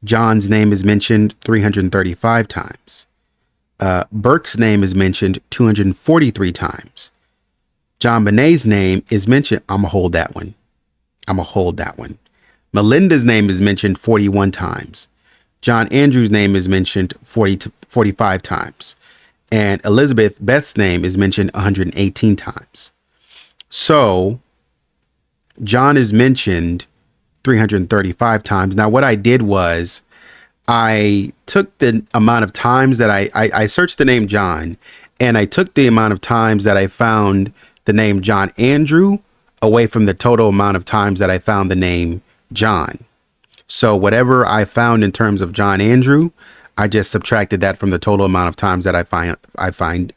John's name is mentioned 335 times. Burke's name is mentioned 243 times. JonBenet's name is mentioned. I'm going to hold that one. Melinda's name is mentioned 41 times. John Andrew's name is mentioned 45 times. And Elizabeth Beth's name is mentioned 118 times. So John is mentioned 335 times. Now, what I did was I took the amount of times that I searched the name John, and I took the amount of times that I found the name John Andrew away from the total amount of times that I found the name John. So whatever I found in terms of John Andrew, I just subtracted that from the total amount of times that I find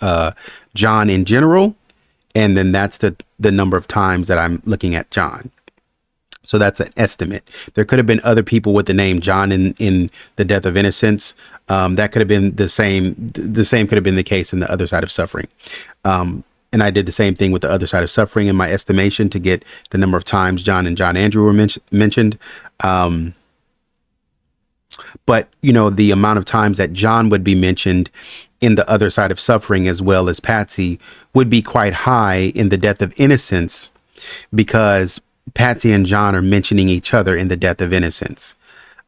John in general, and then that's the number of times that I'm looking at John. So that's an estimate. There could have been other people with the name John in The Death of Innocence. That could have been the same. The same could have been the case in The Other Side of Suffering. And I did the same thing with The Other Side of Suffering in my estimation to get the number of times John and John Andrew were mentioned. But, you know, the amount of times that John would be mentioned in The Other Side of Suffering, as well as Patsy, would be quite high in The Death of Innocence, because Patsy and John are mentioning each other in The Death of Innocence.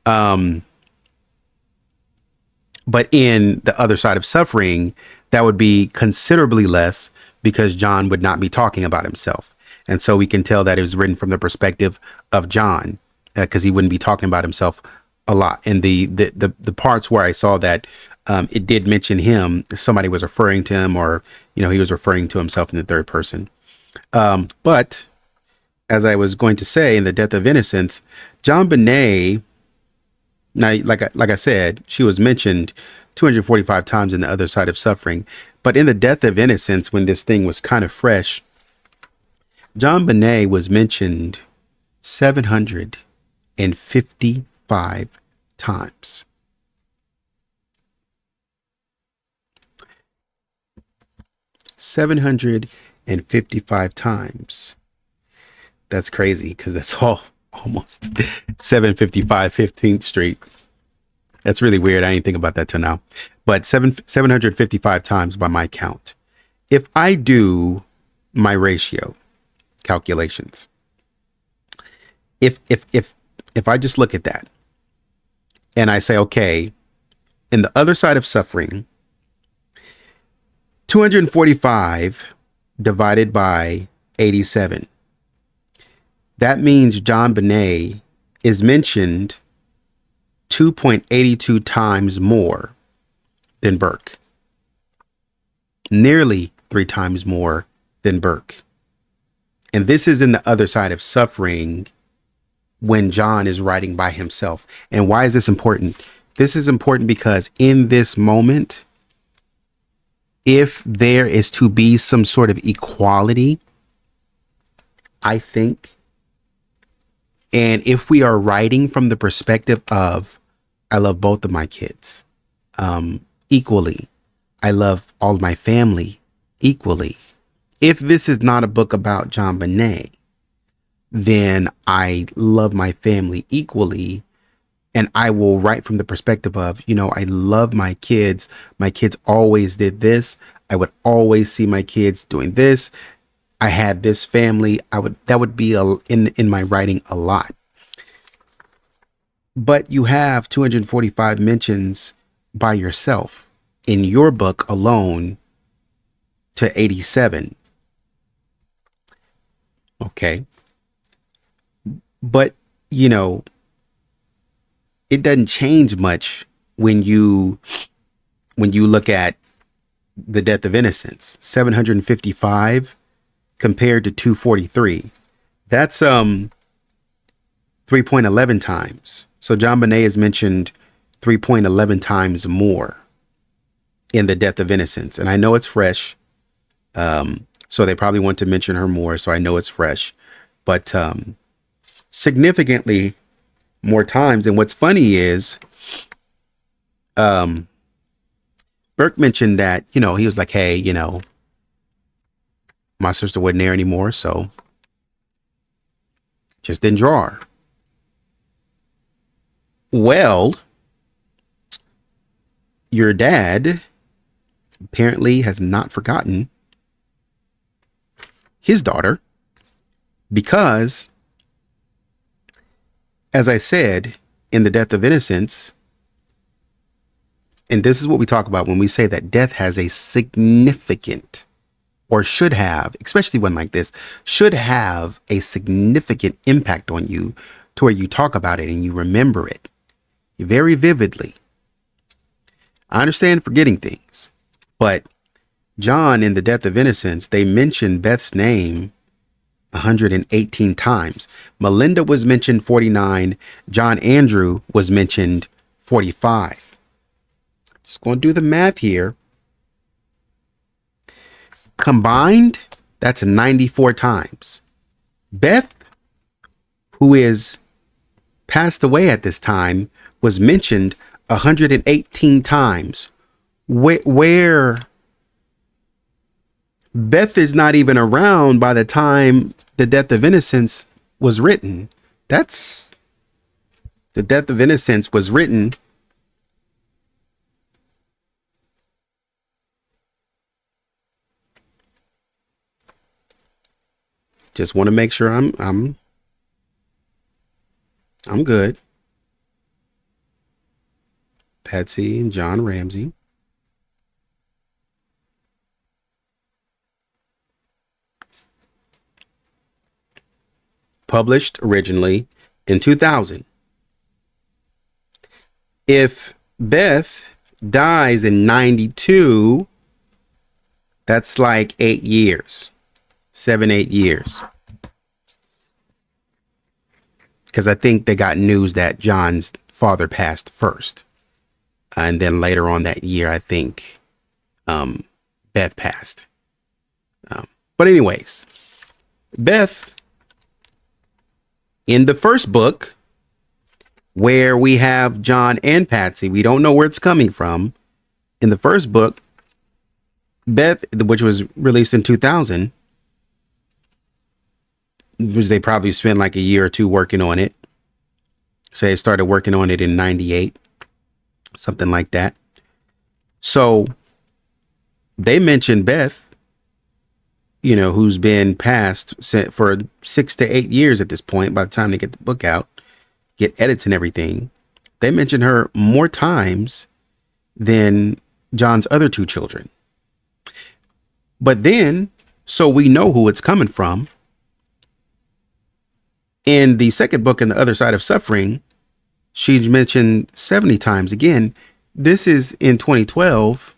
But in The Other Side of Suffering, that would be considerably less, because John would not be talking about himself. And so we can tell that it was written from the perspective of John, because he wouldn't be talking about himself a lot. And the parts where I saw that it did mention him, somebody was referring to him, or, you know, he was referring to himself in the third person. But as I was going to say, in The Death of Innocence, JonBenet, now, like I said, she was mentioned 245 times in The Other Side of Suffering. But in The Death of Innocence, when this thing was kind of fresh, JonBenet was mentioned 755 times. $755. That's crazy, because that's almost 755 15th Street. That's really weird. I didn't think about that till now. But 755 times by my count. If I do my ratio calculations, if I just look at that and I say, okay, in The Other Side of Suffering, 245 divided by 87. That means JonBenet is mentioned 2.82 times more than Burke. Nearly 3 times more than Burke. And this is in The Other Side of Suffering, when John is writing by himself. And why is this important? This is important because in this moment, if there is to be some sort of equality, I think, and if we are writing from the perspective of, I love both of my kids equally, I love all of my family equally. If this is not a book about JonBenet, then I love my family equally. And I will write from the perspective of, you know, I love my kids. My kids always did this. I would always see my kids doing this. I had this family. That would be in my writing a lot. But you have 245 mentions by yourself in your book alone to 87. Okay. But, you know, it doesn't change much when you look at The Death of Innocence. 755 compared to 243. That's 3.11 times. So JonBenet is mentioned 3.11 times more in The Death of Innocence. And I know it's fresh. So they probably want to mention her more. So I know it's fresh. But significantly more times. And what's funny is Burke mentioned that, you know, he was like, hey, you know, my sister wasn't there anymore, so just didn't draw her. Well, your dad apparently has not forgotten his daughter, because, as I said, in The Death of Innocence, and this is what we talk about when we say that death has a significant, or should have, especially one like this, should have a significant impact on you to where you talk about it and you remember it. very vividly. I understand forgetting things, but John, in The Death of Innocence, they mentioned Beth's name 118 times. Melinda was mentioned 49. John Andrew was mentioned 45. Just going to do the math here. Combined, that's 94 times. Beth, who is passed away at this time, was mentioned 118 times. Where Beth is not even around by the time The Death of Innocence was written. The Death of Innocence was written just want to make sure I'm good. Patsy and John Ramsey. Published originally in 2000. If Beth dies in 92, that's like 8 years. 7-8 years. Because I think they got news that John's father passed first. And then later on that year, I think Beth passed. But anyways, Beth, in the first book, where we have John and Patsy, we don't know where it's coming from. In the first book, Beth, which was released in 2000, which they probably spent like a year or two working on it. So they started working on it in 98, something like that. So they mentioned Beth, you know, who's been passed for 6 to 8 years at this point. By the time they get the book out, get edits and everything, they mention her more times than John's other two children. But then, so we know who it's coming from. In the second book, In the Other Side of Suffering, she's mentioned 70 times. Again, this is in 2012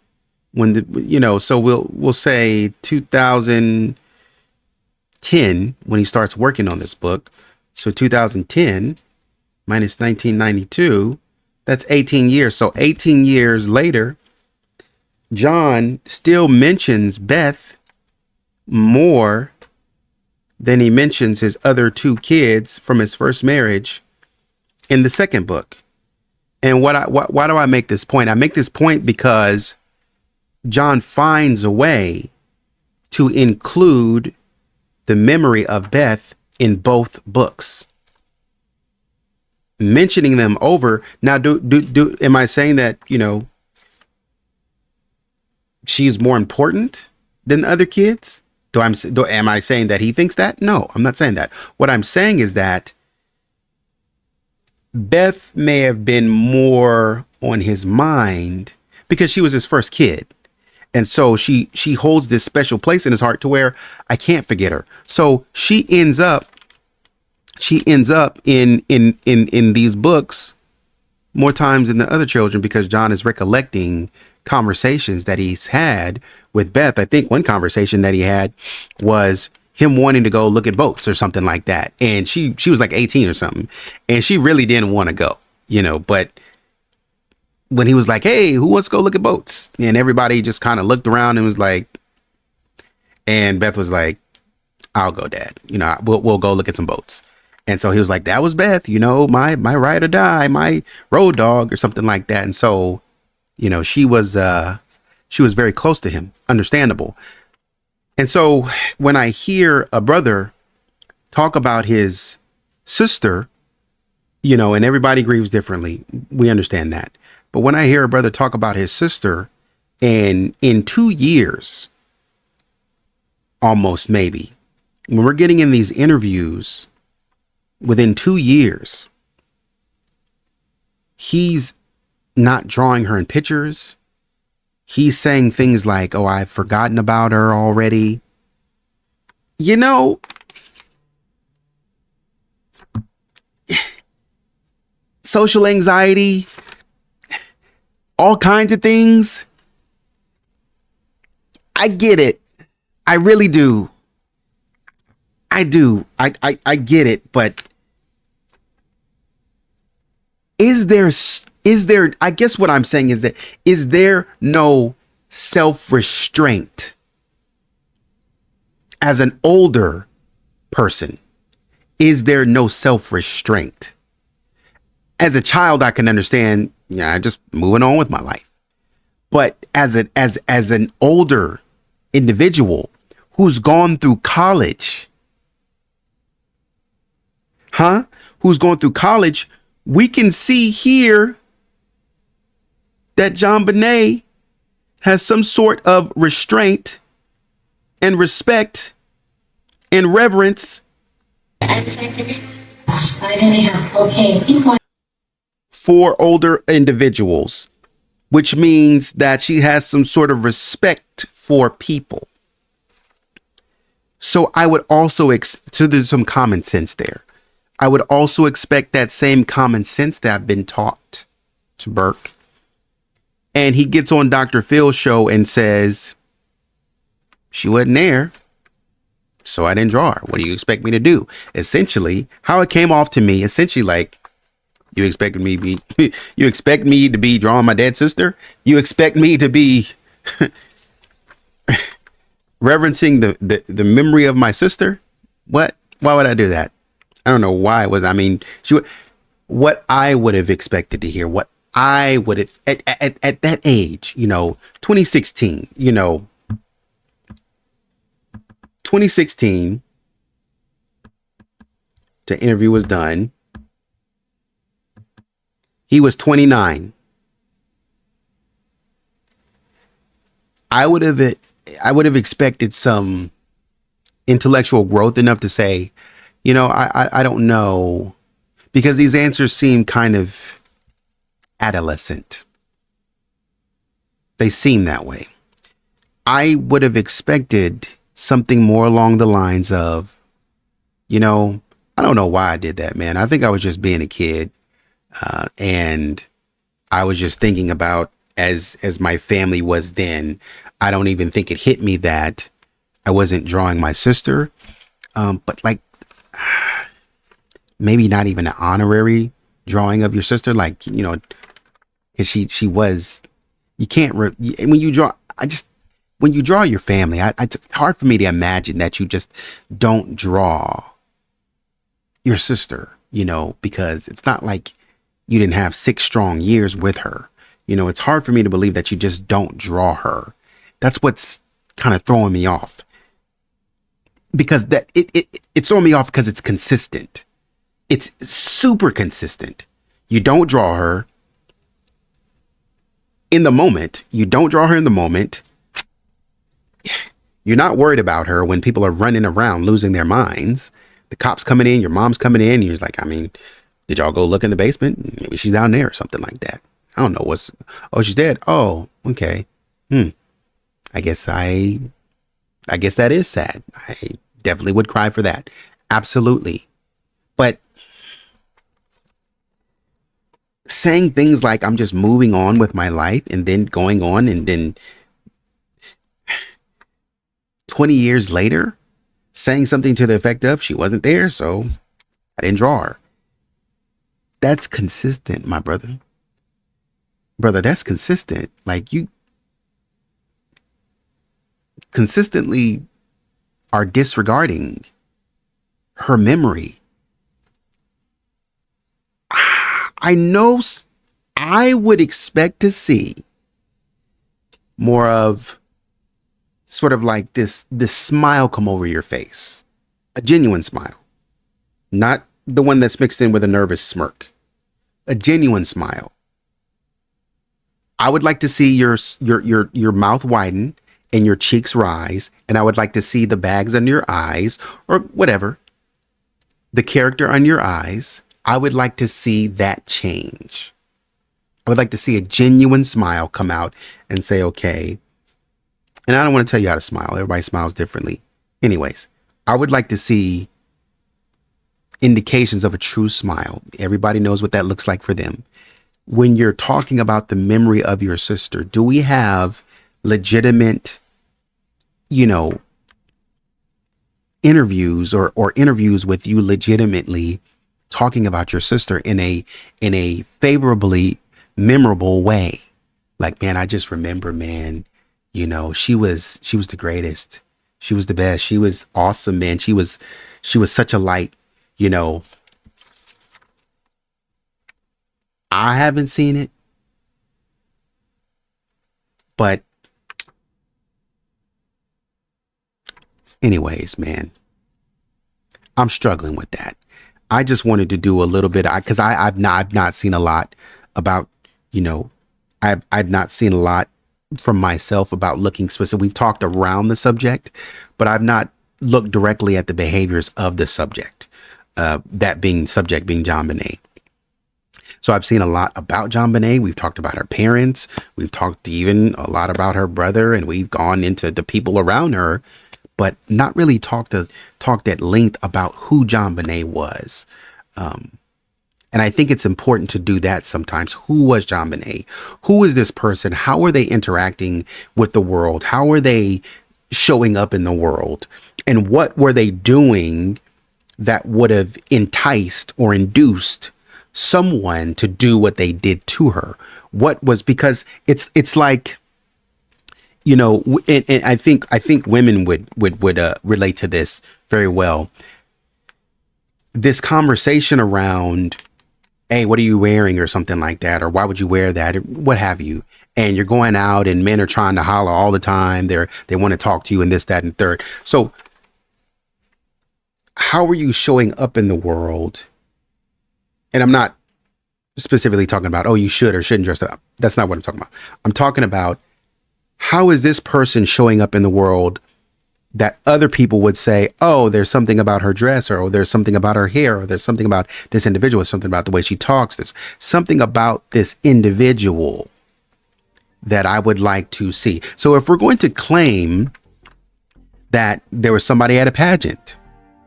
when so we'll say 2010 when he starts working on this book. So 2010 minus 1992, that's 18 years. So 18 years later, John still mentions Beth more than he mentions his other two kids from his first marriage in the second book. And why do I make this point? I make this point because John finds a way to include the memory of Beth in both books, mentioning them over. Now, am I saying that, she's more important than the other kids? Am I saying that he thinks that? No, I'm not saying that. What I'm saying is that Beth may have been more on his mind because she was his first kid. And so she holds this special place in his heart to where I can't forget her. So she ends up in these books more times than the other children because John is recollecting conversations that he's had with Beth. I think one conversation that he had was him wanting to go look at boats or something like that. And she was like 18 or something. And she really didn't want to go, but when he was like, hey, who wants to go look at boats? And everybody just kind of looked around and was like, and Beth was like, I'll go, Dad. We'll go look at some boats. And so he was like, that was Beth, my ride or die, my road dog or something like that. And so, she was very close to him. Understandable. And so when I hear a brother talk about his sister, and everybody grieves differently, we understand that. But when I hear a brother talk about his sister, and in 2 years, almost maybe, when we're getting in these interviews, within 2 years, he's not drawing her in pictures. He's saying things like, oh, I've forgotten about her already. social anxiety, all kinds of things. I get it. I really do. I do. I get it. But is there, I guess what I'm saying is that, is there no self-restraint as an older person? Is there no self-restraint? As a child, I can understand, yeah, just moving on with my life. But as an older individual who's gone through college, who's going through college, we can see here that JonBenet has some sort of restraint and respect and reverence for older individuals, which means that she has some sort of respect for people. So I would also, so there's some common sense there. I would also expect that same common sense that I've been taught to Burke. And he gets on Dr. Phil's show and says, she wasn't there, so I didn't draw her. What do you expect me to do? Essentially, how it came off to me, essentially like, you expect me to be drawing my dead sister? You expect me to be reverencing the memory of my sister? What? Why would I do that? I don't know why it was. I mean, what I would have expected to hear, what I would have at that age, 2016, 2016, the interview was done. He was 29. I would have expected some intellectual growth enough to say, I don't know, because these answers seem kind of adolescent. They seem that way. I would have expected something more along the lines of, I don't know why I did that, man. I think I was just being a kid. And I was just thinking about as my family was then. I don't even think it hit me that I wasn't drawing my sister. But like, maybe not even an honorary drawing of your sister. Like, cause she was, you can't, when you draw, when you draw your family, it's hard for me to imagine that you just don't draw your sister, because it's not like you didn't have 6 strong years with her. It's hard for me to believe that you just don't draw her. That's what's kind of throwing me off. Because it's throwing me off because it's consistent. It's super consistent. You don't draw her in the moment. You don't draw her in the moment. You're not worried about her when people are running around losing their minds. The cops coming in, your mom's coming in. You're like, did y'all go look in the basement? Maybe she's down there or something like that. I don't know she's dead. Oh, okay. I guess that is sad. I definitely would cry for that. Absolutely. But saying things like I'm just moving on with my life and then going on and then 20 years later saying something to the effect of she wasn't there, so I didn't draw her. That's consistent, my brother. Brother, that's consistent. Like, you consistently are disregarding her memory. I know I would expect to see more of sort of like this smile come over your face, a genuine smile, not the one that's mixed in with a nervous smirk, a genuine smile. I would like to see your mouth widen and your cheeks rise, and I would like to see the bags under your eyes, or whatever, the character on your eyes. I would like to see that change. I would like to see a genuine smile come out and say, okay. And I don't want to tell you how to smile. Everybody smiles differently. Anyways, I would like to see indications of a true smile. Everybody knows what that looks like for them. When you're talking about the memory of your sister, do we have legitimate, interviews or interviews with you legitimately talking about your sister in a favorably memorable way? Like, man, I just remember, man, she was the greatest. She was the best. She was awesome, man. She was such a light, I haven't seen it, but anyways, man, I'm struggling with that. I just wanted to do a little bit, because I've not seen a lot about, I've not seen a lot from myself about looking specific. We've talked around the subject, but I've not looked directly at the behaviors of the subject, that being subject being JonBenet. So I've seen a lot about JonBenet. We've talked about her parents. We've talked even a lot about her brother, and we've gone into the people around her, but not really talked at length about who JonBenet was. And I think it's important to do that sometimes. Who was JonBenet? Who is this person? How are they interacting with the world? How are they showing up in the world? And what were they doing that would have enticed or induced someone to do what they did to her? What was, because it's like, and I think women would relate to this very well. This conversation around, hey, what are you wearing, or something like that, or why would you wear that, or what have you? And you're going out and men are trying to holler all the time. They want to talk to you and this, that, and third. So how are you showing up in the world? And I'm not specifically talking about, oh, you should or shouldn't dress up. That's not what I'm talking about. I'm talking about, how is this person showing up in the world that other people would say, oh, there's something about her dress, or there's something about her hair, or there's something about this individual, something about the way she talks, there's something about this individual that I would like to see. So if we're going to claim that there was somebody at a pageant,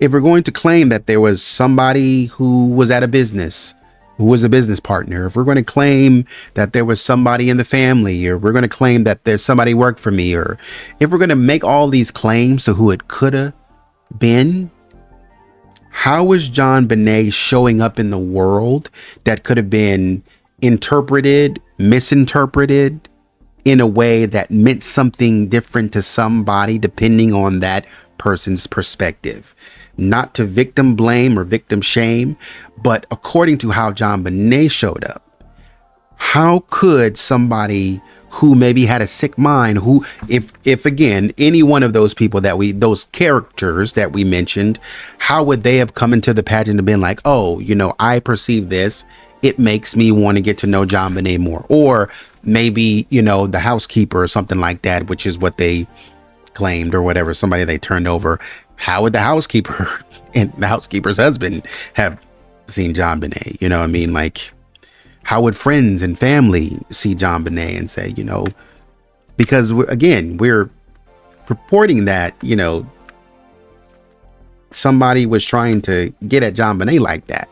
if we're going to claim that there was somebody who was at a business, who was a business partner, if we're going to claim that there was somebody in the family, or we're going to claim that there's somebody who worked for me, or if we're going to make all these claims to who it could have been, how is JonBenet showing up in the world that could have been interpreted, misinterpreted in a way that meant something different to somebody depending on that person's perspective? Not to victim blame or victim shame, but according to how JonBenet showed up, how could somebody who maybe had a sick mind, who, if again, any one of those people those characters that we mentioned, how would they have come into the pageant and been like, oh, I perceive this, it makes me want to get to know JonBenet more? Or maybe, the housekeeper or something like that, which is what they claimed, or whatever, somebody they turned over. How would the housekeeper and the housekeeper's husband have seen JonBenet? You know what I mean? Like, how would friends and family see JonBenet and say, because we're purporting that, somebody was trying to get at JonBenet like that.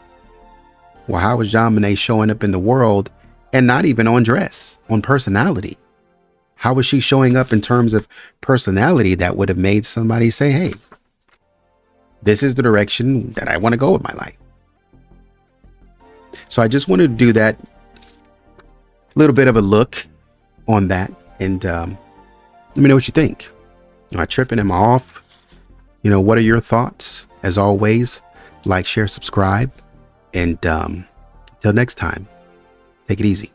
Well, how was JonBenet showing up in the world, and not even on dress, on personality? How was she showing up in terms of personality that would have made somebody say, hey, this is the direction that I want to go with my life? So I just wanted to do that little bit of a look on that, and let me know what you think. Am I tripping? Am I off? What are your thoughts? As always, like, share, subscribe, and till next time, take it easy.